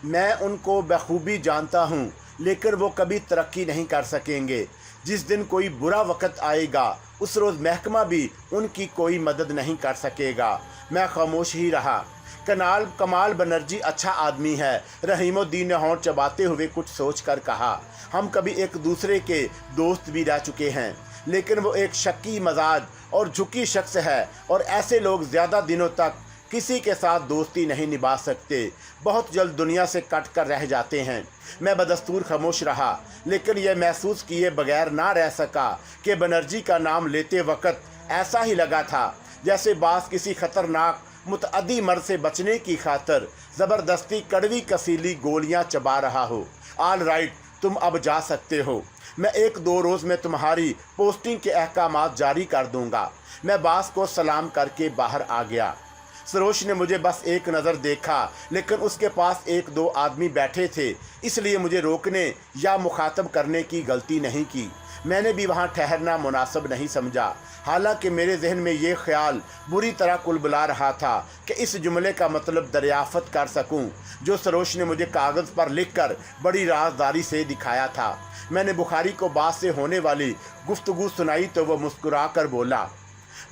मैं उनको बखूबी जानता हूँ, लेकिन वो कभी तरक्की नहीं कर सकेंगे। जिस दिन कोई बुरा वक्त आएगा उस रोज़ महकमा भी उनकी कोई मदद नहीं कर सकेगा। मैं खामोश ही रहा। कमाल बनर्जी अच्छा आदमी है, रहीमुद्दीन ने होंठ चबाते हुए कुछ सोच कर कहा। हम कभी एक दूसरे के दोस्त भी रह चुके हैं, लेकिन वो एक शक्की मजाज और झुकी शख्स है और ऐसे लोग ज़्यादा दिनों तक किसी के साथ दोस्ती नहीं निभा सकते, बहुत जल्द दुनिया से कट कर रह जाते हैं। मैं बदस्तूर खामोश रहा, लेकिन यह महसूस किए बगैर ना रह सका कि बनर्जी का नाम लेते वक्त ऐसा ही लगा था जैसे बास किसी खतरनाक मुतअद्दी मर्द से बचने की खातर ज़बरदस्ती कड़वी कसीली गोलियां चबा रहा हो। ऑल राइट, तुम अब जा सकते हो। मैं 1-2 रोज़ में तुम्हारी पोस्टिंग के अहकामात जारी कर दूंगा। मैं बास को सलाम करके बाहर आ गया। सरोज ने मुझे बस एक नज़र देखा, लेकिन उसके पास 1-2 आदमी बैठे थे, इसलिए मुझे रोकने या मुखातब करने की गलती नहीं की। मैंने भी वहाँ ठहरना मुनासिब नहीं समझा। हालांकि मेरे जहन में ये ख्याल बुरी तरह कुलबुला रहा था कि इस जुमले का मतलब दरियाफ़त कर सकूं जो सरोज ने मुझे कागज़ पर लिखकर बड़ी राजदारी से दिखाया था। मैंने बुखारी को बास से होने वाली गुफ्तगू सुनाई तो वह मुस्कुरा कर बोला,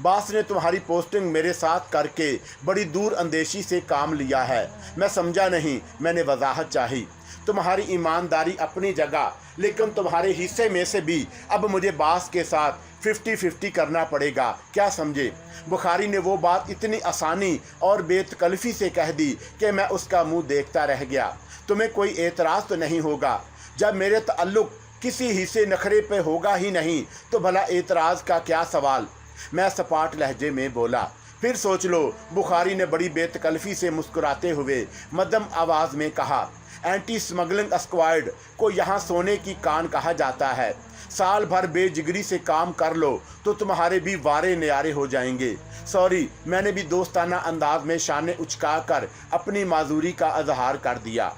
बास ने तुम्हारी पोस्टिंग मेरे साथ करके बड़ी दूर अंदेशी से काम लिया है। मैं समझा नहीं, मैंने वजाहत चाही। तुम्हारी ईमानदारी अपनी जगह, लेकिन तुम्हारे हिस्से में से भी अब मुझे बास के साथ 50-50 करना पड़ेगा, क्या समझे। बुखारी ने वो बात इतनी आसानी और बेतकल्फ़ी से कह दी कि मैं उसका मुंह देखता रह गया। तुम्हें कोई एतराज़ तो नहीं होगा? जब मेरे ताल्लुक़ किसी हिस्से नखरे पे होगा ही नहीं तो भला एतराज़ का क्या सवाल। मैं सपाट लहजे में बोला। फिर सोच लो, बुखारी ने बड़ी बेतकल्फ़ी से मुस्कुराते हुए मध्यम आवाज़ में कहा, एंटी स्मगलिंग स्क्वाड को यहाँ सोने की कान कहा जाता है। साल भर बेजिगरी से काम कर लो तो तुम्हारे भी वारे न्यारे हो जाएंगे। सॉरी, मैंने भी दोस्ताना अंदाज में शाने उचका कर अपनी माजूरी का इजहार कर दिया।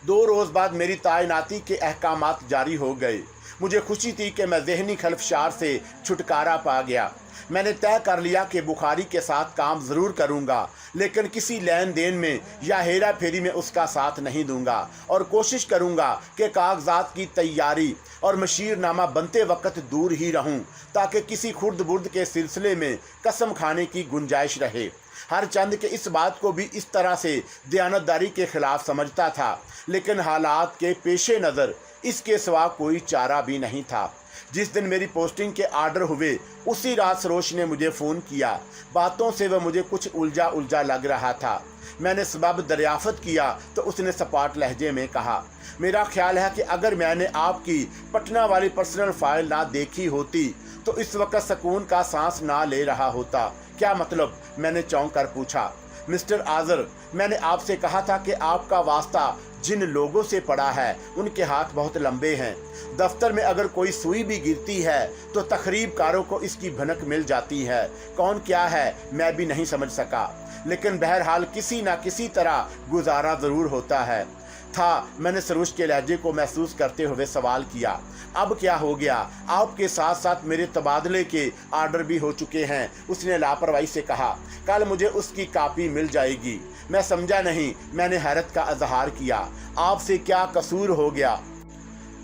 2 रोज़ बाद मेरी तैनाती के अहकामात जारी हो गए। मुझे खुशी थी कि मैं ज़हनी खलफशार से छुटकारा पा गया। मैंने तय कर लिया कि बुखारी के साथ काम ज़रूर करूंगा, लेकिन किसी लेन देन में या हेरा फेरी में उसका साथ नहीं दूंगा और कोशिश करूंगा कि कागजात की तैयारी और मशीरनामा बनते वक्त दूर ही रहूं, ताकि किसी खुर्द बुर्द के सिलसिले में कसम खाने की गुंजाइश रहे। हर चंद के इस बात को भी इस तरह से दयानतदारी के खिलाफ समझता था, लेकिन हालात के पेशे नज़र इसके सिवा कोई चारा भी नहीं था। जिस दिन मेरी पोस्टिंग के आर्डर हुए उसी रात सरोश ने मुझे फ़ोन किया। बातों से वह मुझे कुछ उलझा उलझा लग रहा था। मैंने सबब दरियाफ़त किया तो उसने सपाट लहजे में कहा, मेरा ख्याल है कि अगर मैंने आपकी पटना वाली पर्सनल फाइल ना देखी होती तो इस वक्त सुकून का सांस ना ले रहा होता। क्या मतलब? मैंने चौंक कर पूछा। मिस्टर आज़र, मैंने आपसे कहा था कि आपका वास्ता जिन लोगों से पड़ा है उनके हाथ बहुत लंबे हैं। दफ्तर में अगर कोई सुई भी गिरती है तो तखरीबकारों को इसकी भनक मिल जाती है। कौन क्या है मैं भी नहीं समझ सका, लेकिन बहरहाल किसी न किसी तरह गुजारा ज़रूर होता है। मैंने सरोज के लहजे को महसूस करते हुए सवाल किया, अब क्या हो गया? आपके साथ साथ मेरे तबादले के आर्डर भी हो चुके हैं। उसने लापरवाही से कहा, कल मुझे उसकी कापी मिल जाएगी। मैं समझा नहीं। मैंने हैरत का इजहार किया। आपसे क्या कसूर हो गया?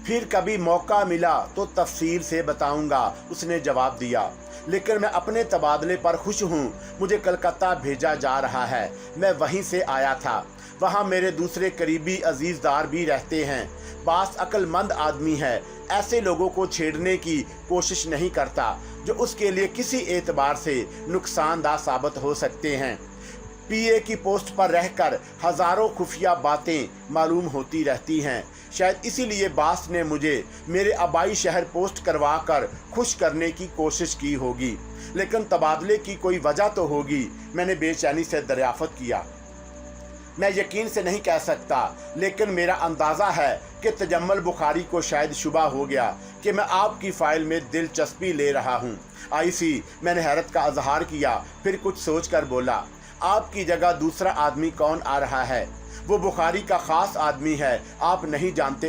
फिर कभी मौका मिला तो तफसील से बताऊंगा, उसने जवाब दिया। लेकिन मैं अपने तबादले पर खुश हूँ। मुझे कलकत्ता भेजा जा रहा है। मैं वहीं से आया था। वहाँ मेरे दूसरे करीबी अजीज़दार भी रहते हैं। बास अक्लमंद आदमी है। ऐसे लोगों को छेड़ने की कोशिश नहीं करता जो उसके लिए किसी एतबार से नुकसानदा साबित हो सकते हैं। पीए की पोस्ट पर रहकर हज़ारों खुफिया बातें मालूम होती रहती हैं। शायद इसीलिए बास ने मुझे मेरे आबाई शहर पोस्ट करवा कर खुश करने की कोशिश की होगी, लेकिन तबादले की कोई वजह तो होगी। मैंने बेचैनी से दरियाफ़त किया। मैं यकीन से नहीं कह सकता, लेकिन मेरा अंदाज़ा है कि तजम्मल बुखारी को शायद शुबा हो गया कि मैं आपकी फ़ाइल में दिलचस्पी ले रहा हूँ। आई सी, मैंने हैरत का इजहार किया। फिर कुछ सोच कर बोला, आपकी जगह दूसरा आदमी कौन आ रहा है? वो बुखारी का ख़ास आदमी है। आप नहीं जानते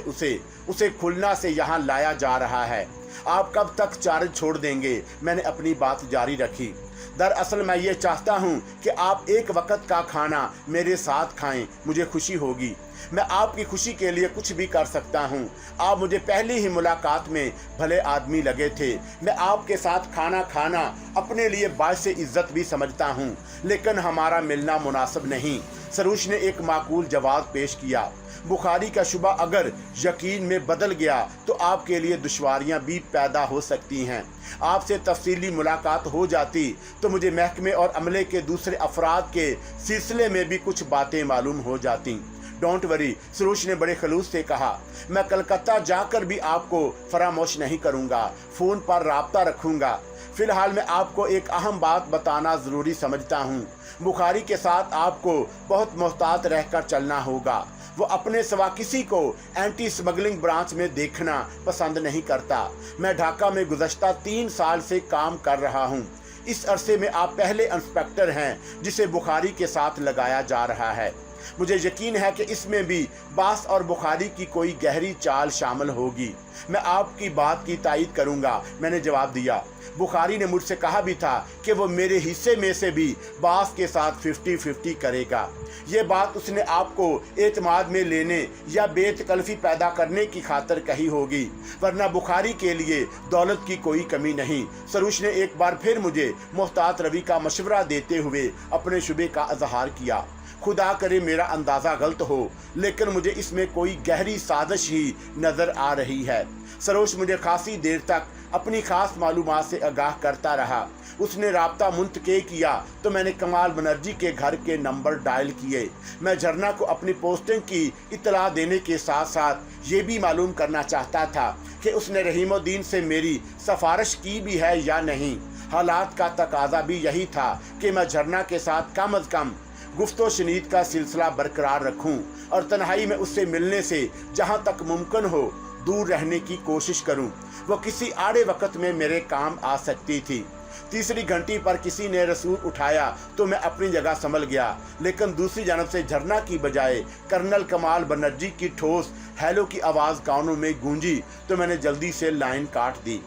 उसे खुलना से यहाँ लाया जा रहा है। आप कब तक चार्ज छोड़ देंगे? मैंने अपनी बात जारी रखी। दरअसल मैं ये चाहता हूँ कि आप एक वक्त का खाना मेरे साथ खाएं, मुझे खुशी होगी। मैं आपकी खुशी के लिए कुछ भी कर सकता हूँ। आप मुझे पहली ही मुलाकात में भले आदमी लगे थे। मैं आपके साथ खाना खाना अपने लिए बाइस इज़्ज़त भी समझता हूँ, लेकिन हमारा मिलना मुनासिब नहीं। सरोज ने एक माकूल जवाब पेश किया। बुखारी का शुबा अगर यकीन में बदल गया तो आपके लिए दुश्वारियां भी पैदा हो सकती हैं। आपसे तफसीली मुलाकात हो जाती तो मुझे महकमे और अमले के दूसरे अफराद के सिलसिले में भी कुछ बातें मालूम हो जाती। डोंट वरी, सरोज ने बड़े खलूस से कहा। मैं कलकत्ता जाकर भी आपको फरामोश नहीं करूँगा, फ़ोन पर राब्ता रखूँगा। फ़िलहाल मैं आपको एक अहम बात बताना ज़रूरी समझता हूँ। बुखारी के साथ आपको बहुत मोहतात रहकर चलना होगा। वो अपने सिवा किसी को एंटी स्मगलिंग ब्रांच में देखना पसंद नहीं करता। मैं ढाका में गुज़श्ता 3 साल से काम कर रहा हूँ। इस अरसे में आप पहले इंस्पेक्टर हैं जिसे बुखारी के साथ लगाया जा रहा है। मुझे यकीन है कि इसमें भी बास और बुखारी की कोई गहरी चाल शामिल होगी। मैं आपकी बात की तायीद करूंगा, मैंने जवाब दिया। बुखारी ने मुझसे कहा भी था कि वो मेरे हिस्से में से भी बास के साथ 50-50 करेगा। ये बात उसने आपको एतमाद में लेने या बेतकल्फ़ी पैदा करने की खातिर कही होगी, वरना बुखारी के लिए दौलत की कोई कमी नहीं। सरोज ने एक बार फिर मुझे मोहतात रवि का मशवरा देते हुए अपने शुबे का इजहार किया। खुदा करे मेरा अंदाज़ा गलत हो, लेकिन मुझे इसमें कोई गहरी साजिश ही नज़र आ रही है। सरोज मुझे खासी देर तक अपनी खास मालूमात से आगाह करता रहा। उसने राब्ता मुंतके किया तो मैंने कमाल बनर्जी के घर के नंबर डायल किए। मैं झरना को अपनी पोस्टिंग की इतला देने के साथ साथ ये भी मालूम करना चाहता था कि उसने रहीमुद्दीन से मेरी सिफारिश की भी है या नहीं। हालात का तकाजा भी यही था कि मैं झरना के साथ कम अज़ कम गुफ्तो शनीद का सिलसिला बरकरार रखूं और तन्हाई में उससे मिलने से जहां तक मुमकिन हो दूर रहने की कोशिश करूं। वो किसी आड़े वक्त में मेरे काम आ सकती थी। तीसरी घंटी पर किसी ने रसूल उठाया तो मैं अपनी जगह संभल गया, लेकिन दूसरी जानब से झरना की बजाय कर्नल कमाल बनर्जी की ठोस हेलो की आवाज़ कानों में गूंजी तो मैंने जल्दी से लाइन काट दी।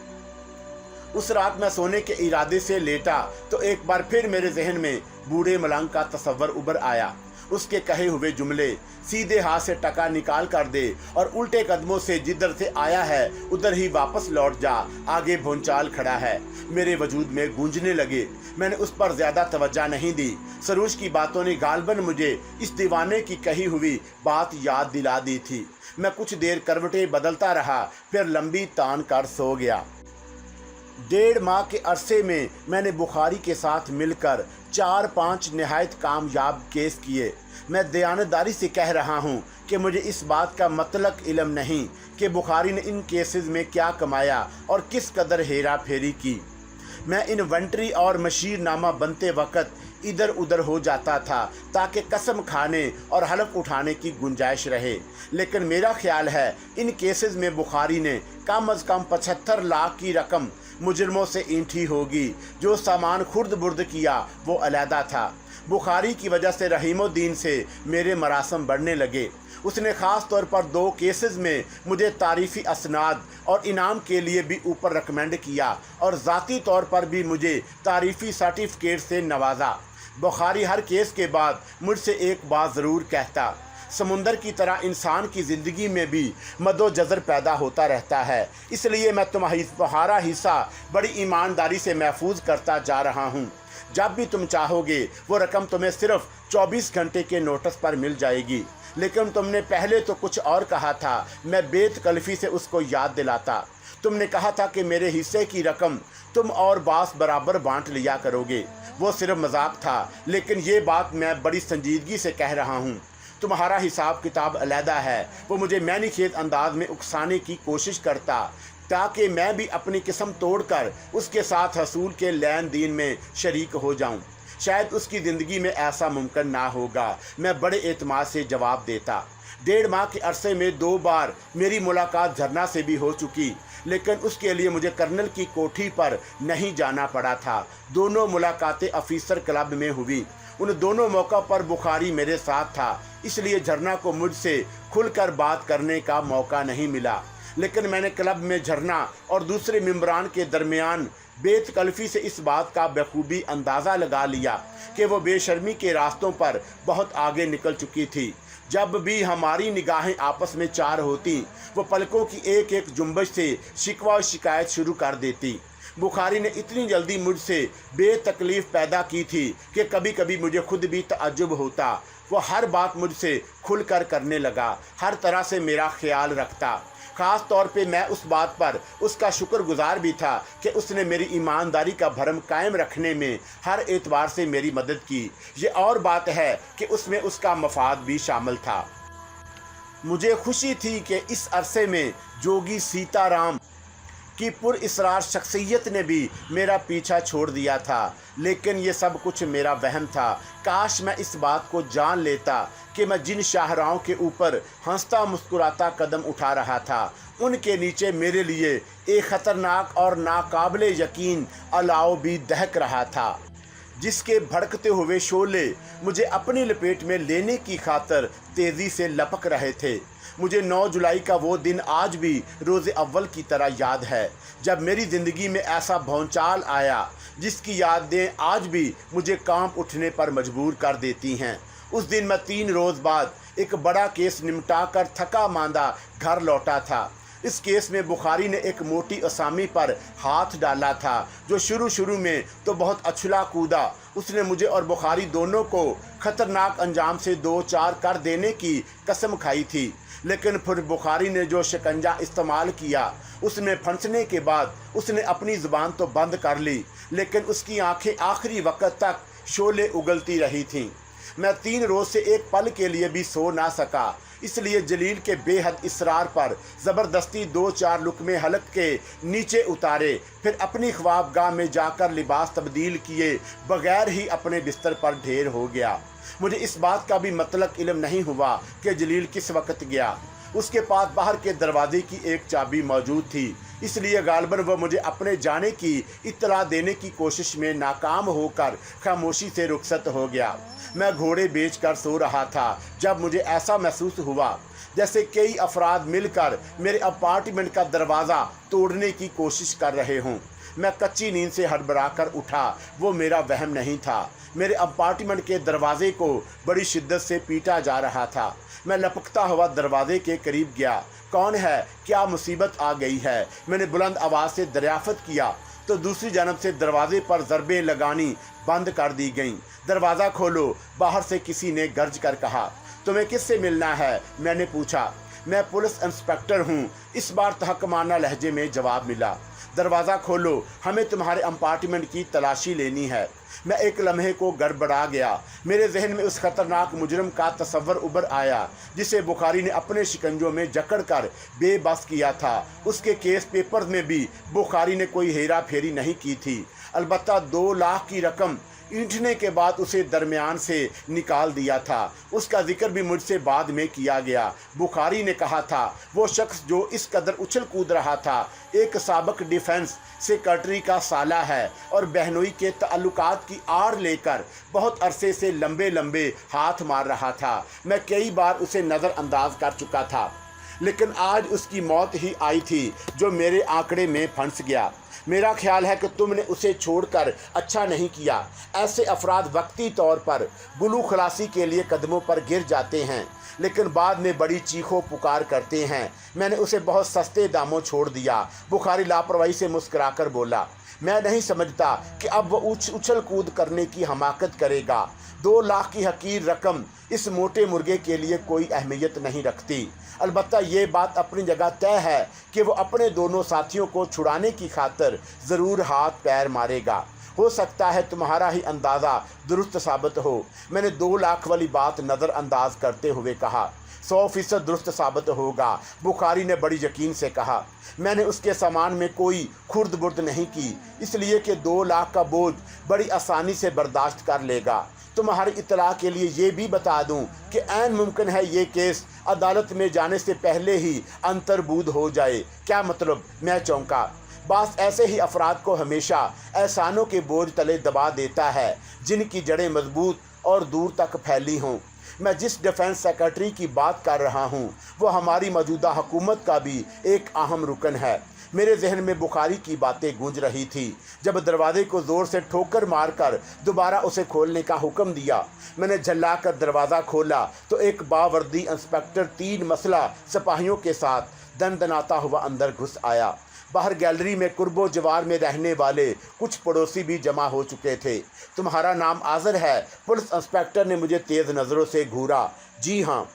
उस रात मैं सोने के इरादे से लेटा तो एक बार फिर मेरे जहन में बूढ़े मलंग का तस्वर उभर आया। उसके कहे हुए जुमले, सीधे हाथ से टका निकाल कर दे और उल्टे कदमों से जिधर से आया है उधर ही वापस लौट जा, आगे भूचाल खड़ा है, मेरे वजूद में गूंजने लगे। मैंने उस पर ज्यादा तवज्जो नहीं दी। सरोज की बातों ने गालबन मुझे इस दीवाने की कही हुई बात याद दिला दी थी। मैं कुछ देर करवटें बदलता रहा, फिर लंबी तान कर सो गया। 1.5 माह के अरसे में मैंने बुखारी के साथ मिलकर 4-5 निहायत कामयाब केस किए। मैं दयानतदारी से कह रहा हूँ कि मुझे इस बात का मतलब इल्म नहीं कि बुखारी ने इन केसेस में क्या कमाया और किस कदर हेरा फेरी की। मैं इन्वेंट्री और मशीरनामा बनते वक्त इधर उधर हो जाता था ताकि कसम खाने और हलफ उठाने की गुंजाइश रहे, लेकिन मेरा ख्याल है इन केसेस में बुखारी ने कम अज़ कम 75 लाख की रकम मुजरमों से ईंठी होगी। जो सामान खुर्द बुर्द किया वो अलहदा था। बुखारी की वजह से रहीमुद्दीन से मेरे मरासम बढ़ने लगे। उसने ख़ास तौर पर 2 केसेस में मुझे तारीफ़ी असनाद और इनाम के लिए भी ऊपर रिकमेंड किया और ज़ाती तौर पर भी मुझे तारीफ़ी सर्टिफिकेट से नवाजा। बुखारी हर केस के बाद मुझसे एक बात ज़रूर कहता, समुंदर की तरह इंसान की ज़िंदगी में भी मदो जज़र पैदा होता रहता है, इसलिए मैं तुम्हारा हिस्सा बड़ी ईमानदारी से महफूज करता जा रहा हूँ। जब भी तुम चाहोगे वो रकम तुम्हें सिर्फ 24 घंटे के नोटिस पर मिल जाएगी। लेकिन तुमने पहले तो कुछ और कहा था, मैं बेतकल्फ़ी से उसको याद दिलाता। तुमने कहा था कि मेरे हिस्से की रकम तुम और बास बराबर बांट लिया करोगे। वो सिर्फ मजाक था, लेकिन ये बात मैं बड़ी संजीदगी से कह रहा हूँ। तुम्हारा हिसाब किताब अलहदा है। वो मुझे मैनीखेत अंदाज में उकसाने की कोशिश करता ताकि मैं भी अपनी किस्म तोड़कर उसके साथ हसूल के लेन देन में शरीक हो जाऊं। शायद उसकी ज़िंदगी में ऐसा मुमकिन ना होगा, मैं बड़े एतमाद से जवाब देता। 1.5 माह के अरसे में 2 बार मेरी मुलाकात झरना से भी हो चुकी, लेकिन उसके लिए मुझे कर्नल की कोठी पर नहीं जाना पड़ा था। दोनों मुलाकातें ऑफिसर क्लब में हुई। उन दोनों मौक़ों पर बुखारी मेरे साथ था, इसलिए झरना को मुझसे खुलकर बात करने का मौका नहीं मिला। लेकिन मैंने क्लब में झरना और दूसरे मेंबरान के दरमियान बेतकल्फ़ी से इस बात का बखूबी अंदाज़ा लगा लिया कि वो बेशर्मी के रास्तों पर बहुत आगे निकल चुकी थी। जब भी हमारी निगाहें आपस में चार होती, वो पलकों की एक एक जुम्बश से शिकवा और शिकायत शुरू कर देती। बुखारी ने इतनी जल्दी मुझसे बेतकलीफ़ पैदा की थी कि कभी कभी मुझे खुद भी तअज्जुब होता। वो हर बात मुझसे खुलकर करने लगा, हर तरह से मेरा ख्याल रखता। ख़ास तौर पे मैं उस बात पर उसका शुक्रगुजार भी था कि उसने मेरी ईमानदारी का भरम कायम रखने में हर एतबार से मेरी मदद की। ये और बात है कि उसमें उसका मफाद भी शामिल था। मुझे खुशी थी कि इस अरसे में जोगी सीताराम की पुरइसरार शख्सियत ने भी मेरा पीछा छोड़ दिया था, लेकिन ये सब कुछ मेरा वहम था। काश मैं इस बात को जान लेता कि मैं जिन शाहराहों के ऊपर हंसता मुस्कुराता कदम उठा रहा था, उनके नीचे मेरे लिए एक ख़तरनाक और नाकाबिले यकीन अलाव भी दहक रहा था, जिसके भड़कते हुए शोले मुझे अपनी लपेट में लेने की खातर तेज़ी से लपक रहे थे। मुझे 9 जुलाई का वो दिन आज भी रोज़े अव्वल की तरह याद है, जब मेरी ज़िंदगी में ऐसा भौचाल आया जिसकी यादें आज भी मुझे कांप उठने पर मजबूर कर देती हैं। उस दिन मैं 3 रोज़ बाद एक बड़ा केस निपटा कर थका मांदा घर लौटा था। इस केस में बुखारी ने एक मोटी असामी पर हाथ डाला था जो शुरू में तो बहुत उछला कूदा। उसने मुझे और बुखारी दोनों को खतरनाक अंजाम से 2-4 कर देने की कसम खाई थी, लेकिन फिर बुखारी ने जो शिकंजा इस्तेमाल किया उसमें फंसने के बाद उसने अपनी ज़ुबान तो बंद कर ली, लेकिन उसकी आंखें आखिरी वक्त तक शोले उगलती रही थीं। मैं 3 रोज़ से एक पल के लिए भी सो ना सका, इसलिए जलील के बेहद इसरार पर ज़बरदस्ती 2-4 लुकमे हलक के नीचे उतारे, फिर अपनी ख्वाबगाह में जाकर लिबास तब्दील किए बगैर ही अपने बिस्तर पर ढेर हो गया। मुझे इस बात का भी मतलब इल्म नहीं हुआ कि जलील किस वक्त गया। उसके पास बाहर के दरवाजे की एक चाबी मौजूद थी, इसलिए गालबन वह मुझे अपने जाने की इत्तला देने की कोशिश में नाकाम होकर खामोशी से रुखसत हो गया। मैं घोड़े बेचकर सो रहा था जब मुझे ऐसा महसूस हुआ जैसे कई अफराद मिलकर मेरे अपार्टमेंट का दरवाज़ा तोड़ने की कोशिश कर रहे हों। मैं कच्ची नींद से हड़बड़ाकर उठा। वो मेरा वहम नहीं था। मेरे अपार्टमेंट के दरवाजे को बड़ी शिद्दत से पीटा जा रहा था। मैं लपकता हुआ दरवाजे के करीब गया। कौन है? क्या मुसीबत आ गई है? मैंने बुलंद आवाज़ से दरियाफ़त किया तो दूसरी जानब से दरवाजे पर ज़रबें लगानी बंद कर दी गईं। दरवाज़ा खोलो, बाहर से किसी ने गर्ज कर कहा। तुम्हें किससे मिलना है? मैंने पूछा। मैं पुलिस इंस्पेक्टर हूँ, इस बार तहकमाना लहजे में जवाब मिला। दरवाज़ा खोलो, हमें तुम्हारे अपार्टमेंट की तलाशी लेनी है। मैं एक लम्हे को गड़बड़ा गया। मेरे जहन में उस खतरनाक मुजरम का तस्वर उभर आया जिसे बुखारी ने अपने शिकंजों में जकड़ कर बेबस किया था। उसके केस पेपर में भी बुखारी ने कोई हेरा फेरी नहीं की थी। अलबत्ता 2 लाख की रकम ईंटने के बाद उसे दरमियान से निकाल दिया था। उसका जिक्र भी मुझसे बाद में किया गया। बुखारी ने कहा था वो शख्स जो इस कदर उछल कूद रहा था एक साबिक डिफेंस सेक्रेटरी का साला है और बहनोई के ताल्लुकात की आड़ लेकर बहुत अरसे से लंबे लंबे हाथ मार रहा था। मैं कई बार उसे नज़रअंदाज कर चुका था, लेकिन आज उसकी मौत ही आई थी जो मेरे आंकड़े में फंस गया। मेरा ख्याल है कि तुमने उसे छोड़कर अच्छा नहीं किया। ऐसे अफराद वक्ती तौर पर गुलू खलासी के लिए कदमों पर गिर जाते हैं, लेकिन बाद में बड़ी चीखों पुकार करते हैं। मैंने उसे बहुत सस्ते दामों छोड़ दिया। बुखारी लापरवाही से मुस्कुराकर बोला। मैं नहीं समझता कि अब वह उछल कूद करने की हमाकत करेगा। 2 लाख की हकीर रकम इस मोटे मुर्गे के लिए कोई अहमियत नहीं रखती। अलबत्ता ये बात अपनी जगह तय है कि वो अपने दोनों साथियों को छुड़ाने की खातिर ज़रूर हाथ पैर मारेगा। हो सकता है तुम्हारा ही अंदाज़ा दुरुस्त साबित हो। मैंने 2 लाख वाली बात नज़रअंदाज करते हुए कहा। 100% दुरुस्त साबित होगा, बुखारी ने बड़ी यकीन से कहा। मैंने उसके सामान में कोई खुर्द बुर्द नहीं की, इसलिए कि 2 लाख का बोझ बड़ी आसानी से बर्दाश्त कर लेगा। तुम्हारी इत्तला के लिए ये भी बता दूं कि ऐन मुमकिन है ये केस अदालत में जाने से पहले ही अंतर्बूद हो जाए। क्या मतलब? मैं चौंका। बास ऐसे ही अफराद को हमेशा एहसानों के बोझ तले दबा देता है जिनकी जड़ें मजबूत और दूर तक फैली हों। मैं जिस डिफेंस सेक्रेटरी की बात कर रहा हूँ वो हमारी मौजूदा हुकूमत का भी एक अहम रुकन है। मेरे जहन में बुखारी की बातें गूंज रही थी जब दरवाजे को ज़ोर से ठोकर मारकर दोबारा उसे खोलने का हुक्म दिया। मैंने झल्ला कर दरवाज़ा खोला तो एक बावर्दी इंस्पेक्टर 3 मसला सिपाहियों के साथ दनदनाता हुआ अंदर घुस आया। बाहर गैलरी में कुर्बो जवार में रहने वाले कुछ पड़ोसी भी जमा हो चुके थे। तुम्हारा नाम आज़र है? पुलिस इंस्पेक्टर ने मुझे तेज़ नज़रों से घूरा। जी हाँ।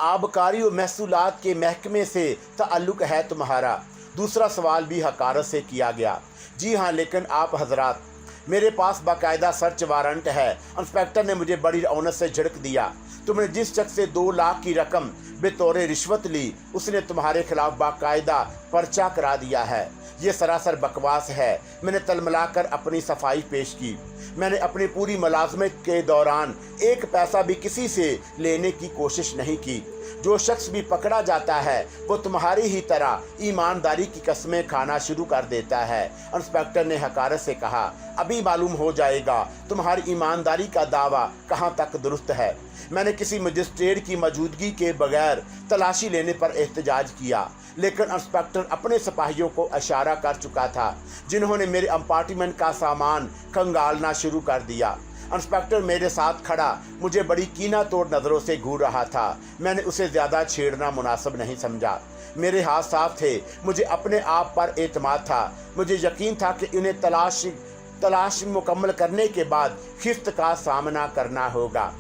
आबकारी और महसूलात के महकमे से ताल्लुक़ है तुम्हारा? दूसरा सवाल भी हकारत से किया गया। जी हाँ, लेकिन आप हजरात, मेरे पास बाकायदा सर्च वारंट है। इंस्पेक्टर ने मुझे बड़ी रौनक से झिड़क दिया। तुमने जिस शख्स से 2 लाख की रकम बेतौर रिश्वत ली उसने तुम्हारे खिलाफ बाकायदा पर्चा करा दिया है। ये सरासर बकवास है। मैंने तलमलाकर अपनी सफाई पेश की। मैंने अपनी पूरी मुलाजमत के दौरान 1 पैसा भी किसी से लेने की कोशिश नहीं की। जो शख्स भी पकड़ा जाता है वो तुम्हारी ही तरह ईमानदारी की कस्में खाना शुरू कर देता है। इंस्पेक्टर ने हकारत से कहा। अभी मालूम हो जाएगा तुम्हारी ईमानदारी का दावा कहाँ तक दुरुस्त है। मैंने किसी मजिस्ट्रेट की मौजूदगी के बगैर तलाशी लेने पर एहतजाज किया, लेकिन इंस्पेक्टर अपने सिपाहियों को इशारा कर चुका था जिन्होंने मेरे अपार्टमेंट का सामान खंगालना शुरू कर दिया। इंस्पेक्टर मेरे साथ खड़ा मुझे बड़ी कीना तोड़ नज़रों से घूर रहा था। मैंने उसे ज़्यादा छेड़ना मुनासिब नहीं समझा। मेरे हाथ साफ थे, मुझे अपने आप पर एतमाद था। मुझे यकीन था कि इन्हें तलाश मुकम्मल करने के बाद खिस्त का सामना करना होगा।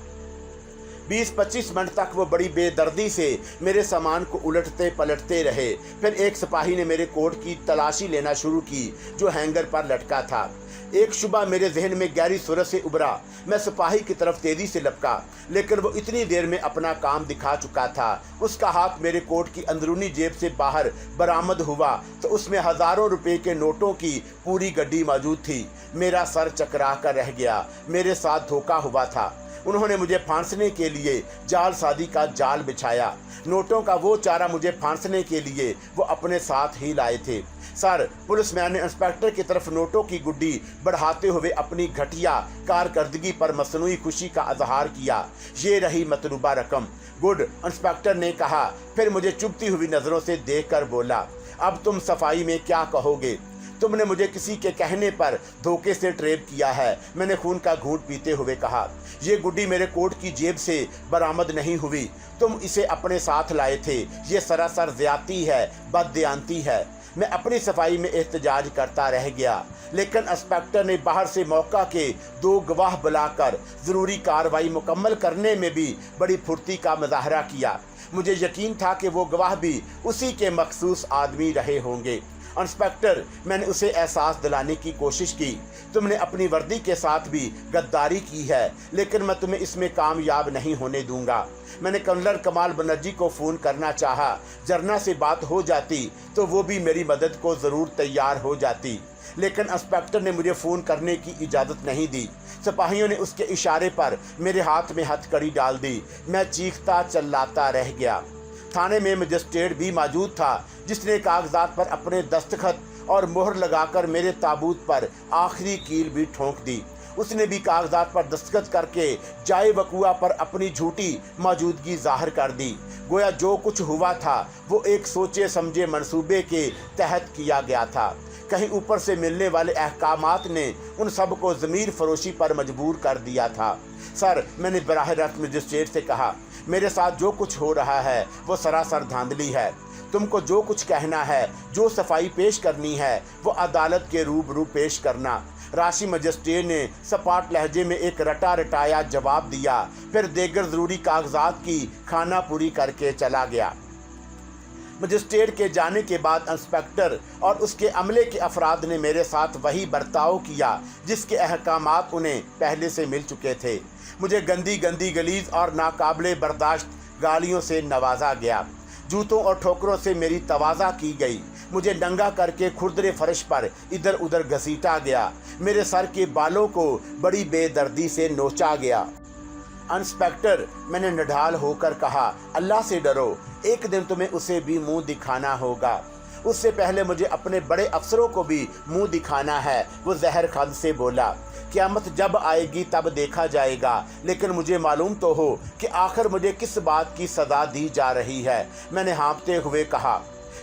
20-25 मिनट तक वो बड़ी बेदर्दी से मेरे सामान को उलटते पलटते रहे। फिर एक सिपाही ने मेरे कोट की तलाशी लेना शुरू की जो हैंगर पर लटका था। एक शुबा मेरे जहन में गहरी सूरत से उभरा। मैं सिपाही की तरफ तेजी से लपका, लेकिन वो इतनी देर में अपना काम दिखा चुका था। उसका हाथ मेरे कोट की अंदरूनी जेब से बाहर बरामद हुआ तो उसमें हज़ारों रुपए के नोटों की पूरी गड्डी मौजूद थी। मेरा सर चकरा कर रह गया। मेरे साथ धोखा हुआ था। उन्होंने मुझे फांसने के लिए जालसाजी का जाल बिछाया। नोटों का वो चारा मुझे फांसने के लिए वो अपने साथ ही लाए थे। सर, पुलिसमैन ने इंस्पेक्टर की तरफ नोटों की गुड्डी बढ़ाते हुए अपनी घटिया कारकर्दगी पर मसनूई खुशी का इजहार किया। ये रही मतलूबा रकम। गुड, इंस्पेक्टर ने कहा, फिर मुझे चुभती हुई नज़रों से देखकर बोला, अब तुम सफाई में क्या कहोगे? तुमने मुझे किसी के कहने पर धोखे से ट्रेप किया है। मैंने खून का घूंट पीते हुए कहा, ये गुड्डी मेरे कोट की जेब से बरामद नहीं हुई, तुम इसे अपने साथ लाए थे। ये सरासर ज़्यादती है, बददियानती है। मैं अपनी सफाई में एहतजाज करता रह गया, लेकिन इंस्पेक्टर ने बाहर से मौका के 2 गवाह बुलाकर ज़रूरी कार्रवाई मुकम्मल करने में भी बड़ी फुर्ती का मुजाहरा किया। मुझे यकीन था कि वो गवाह भी उसी के मखसूस आदमी रहे होंगे। इंस्पेक्टर, मैंने उसे एहसास दिलाने की कोशिश की, तुमने अपनी वर्दी के साथ भी गद्दारी की है, लेकिन मैं तुम्हें इसमें कामयाब नहीं होने दूंगा। मैंने कर्नल कमाल बनर्जी को फ़ोन करना चाहा। जरना से बात हो जाती तो वो भी मेरी मदद को ज़रूर तैयार हो जाती, लेकिन इंस्पेक्टर ने मुझे फ़ोन करने की इजाज़त नहीं दी। सिपाहियों ने उसके इशारे पर मेरे हाथ में हथकड़ी डाल दी। मैं चीखता चिल्लाता रह गया। थाने में मजिस्ट्रेट भी मौजूद था, जिसने कागजात पर अपने दस्तखत और मोहर लगाकर मेरे ताबूत पर आखिरी कील भी ठोंक दी। उसने भी कागजात पर दस्तखत करके जाए वकुआ पर अपनी झूठी मौजूदगी जाहिर कर दी। गोया जो कुछ हुआ था वो एक सोचे समझे मंसूबे के तहत किया गया था। कहीं ऊपर से मिलने वाले अहकामात ने उन सब को ज़मीर फरोशी पर मजबूर कर दिया था। सर, मैंने बराह रास्त मजिस्ट्रेट से कहा, मेरे साथ जो कुछ हो रहा है वो सरासर धांधली है। तुमको जो कुछ कहना है, जो सफाई पेश करनी है, वो अदालत के रूबरू पेश करना। राशि मजिस्ट्रेट ने सपाट लहजे में एक रटा रटाया जवाब दिया, फिर देगर ज़रूरी कागजात की खाना पूरी करके चला गया। मजिस्ट्रेट के जाने के बाद इंस्पेक्टर और उसके अमले के अफराद ने मेरे साथ वही बर्ताव किया जिसके अहकामात उन्हें पहले से मिल चुके थे। मुझे गंदी गंदी गलीज और नाकाबिले बर्दाश्त गालियों से नवाजा गया। जूतों और ठोकरों से मेरी तवाज़ा की गई। मुझे नंगा करके खुरदरे फर्श पर इधर उधर घसीटा गया। मेरे सर के बालों को बड़ी बेदर्दी से नोचा गया। इंस्पेक्टर, मैंने निढाल होकर कहा, अल्लाह से डरो, एक दिन तुम्हें उसे भी मुंह दिखाना होगा। उससे पहले मुझे अपने बड़े अफसरों को भी मुंह दिखाना है। वो जहर खान से बोला, क़यामत जब आएगी तब देखा जाएगा, लेकिन मुझे मालूम तो हो कि आखिर मुझे किस बात की सज़ा दी जा रही है। मैंने हाँफते हुए कहा,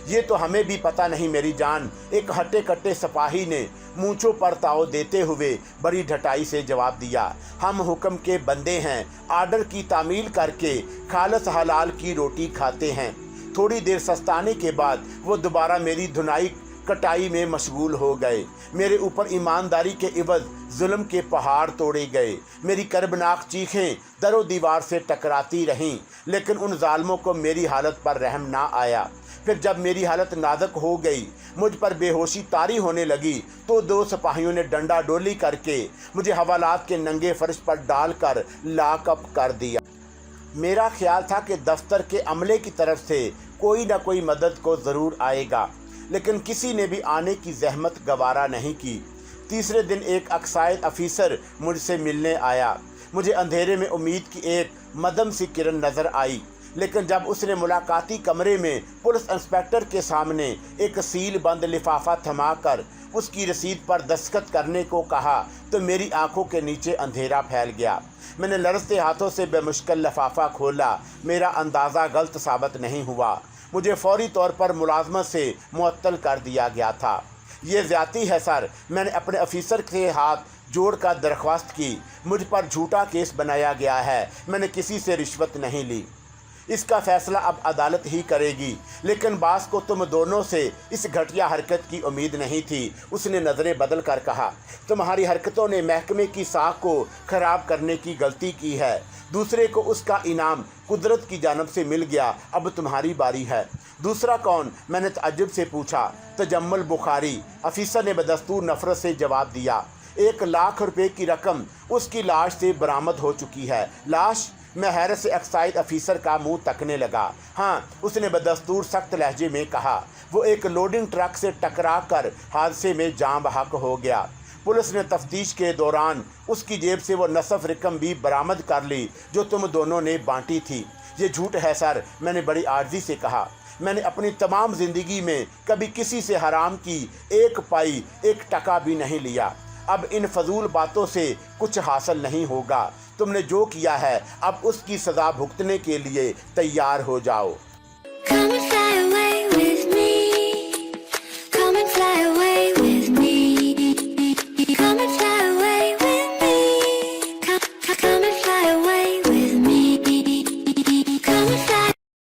ये तो हमें भी पता नहीं मेरी जान। एक हट्टे कट्टे सिपाही ने मूंछों पर ताव देते हुए बड़ी ढटाई से जवाब दिया, हम हुक्म के बंदे हैं, आर्डर की तामील करके खालस हलाल की रोटी खाते हैं। थोड़ी देर सस्ताने के बाद वो दोबारा मेरी धुनाई कटाई में मशगूल हो गए। मेरे ऊपर ईमानदारी के इवज़ जुल्म के पहाड़ तोड़े गए। मेरी कर्बनाक चीखें दरो दीवार से टकराती रहीं, लेकिन उन जालिमों को मेरी हालत पर रहम ना आया। फिर जब मेरी हालत नाजुक हो गई, मुझ पर बेहोशी तारी होने लगी, तो 2 सिपाहियों ने डंडा डोली करके मुझे हवालात के नंगे फर्श पर डालकर लाकअप कर दिया। मेरा ख्याल था कि दफ्तर के अमले की तरफ से कोई ना कोई मदद को ज़रूर आएगा, लेकिन किसी ने भी आने की जहमत गवारा नहीं की। तीसरे दिन एक अक्साइद अफीसर मुझसे मिलने आया। मुझे अंधेरे में उम्मीद की एक मदम सी किरण नज़र आई, लेकिन जब उसने मुलाकाती कमरे में पुलिस इंस्पेक्टर के सामने एक सील बंद लिफाफा थमाकर उसकी रसीद पर दस्तखत करने को कहा तो मेरी आंखों के नीचे अंधेरा फैल गया। मैंने लरजते हाथों से बेमुश्किल लिफाफा खोला। मेरा अंदाज़ा गलत साबित नहीं हुआ। मुझे फौरी तौर पर मुलाजमत से मुअत्तल कर दिया गया था। ये ज़्यादती है सर, मैंने अपने अफीसर के हाथ जोड़ कर दरख्वास्त की। मुझ पर झूठा केस बनाया गया है, मैंने किसी से रिश्वत नहीं ली। इसका फैसला अब अदालत ही करेगी, लेकिन बास को तुम दोनों से इस घटिया हरकत की उम्मीद नहीं थी। उसने नज़रें बदल कर कहा, तुम्हारी हरकतों ने महकमे की साख को खराब करने की गलती की है। दूसरे को उसका इनाम कुदरत की जानब से मिल गया, अब तुम्हारी बारी है। दूसरा कौन? मैंने तअज्जुब से पूछा। तजम्मुल बुखारी, अफीसर ने बदस्तूर नफरत से जवाब दिया। 1 लाख रुपए की रकम उसकी लाश से बरामद हो चुकी है। लाश? मैं हैरत से एक्साइज अफीसर का मुंह तकने लगा। हाँ, उसने बदस्तूर सख्त लहजे में कहा। वो एक लोडिंग ट्रक से टकरा कर हादसे में जान बहक हो गया। पुलिस ने तफ्तीश के दौरान उसकी जेब से वो नसफ रकम भी बरामद कर ली जो तुम दोनों ने बांटी थी। ये झूठ है सर, मैंने बड़ी आर्जी से कहा। मैंने अपनी तमाम ज़िंदगी में कभी किसी से हराम की 1 पाई 1 टका भी नहीं लिया। अब इन फजूल बातों से कुछ हासिल नहीं होगा। तुमने जो किया है अब उसकी सज़ा भुगतने के लिए तैयार हो जाओ।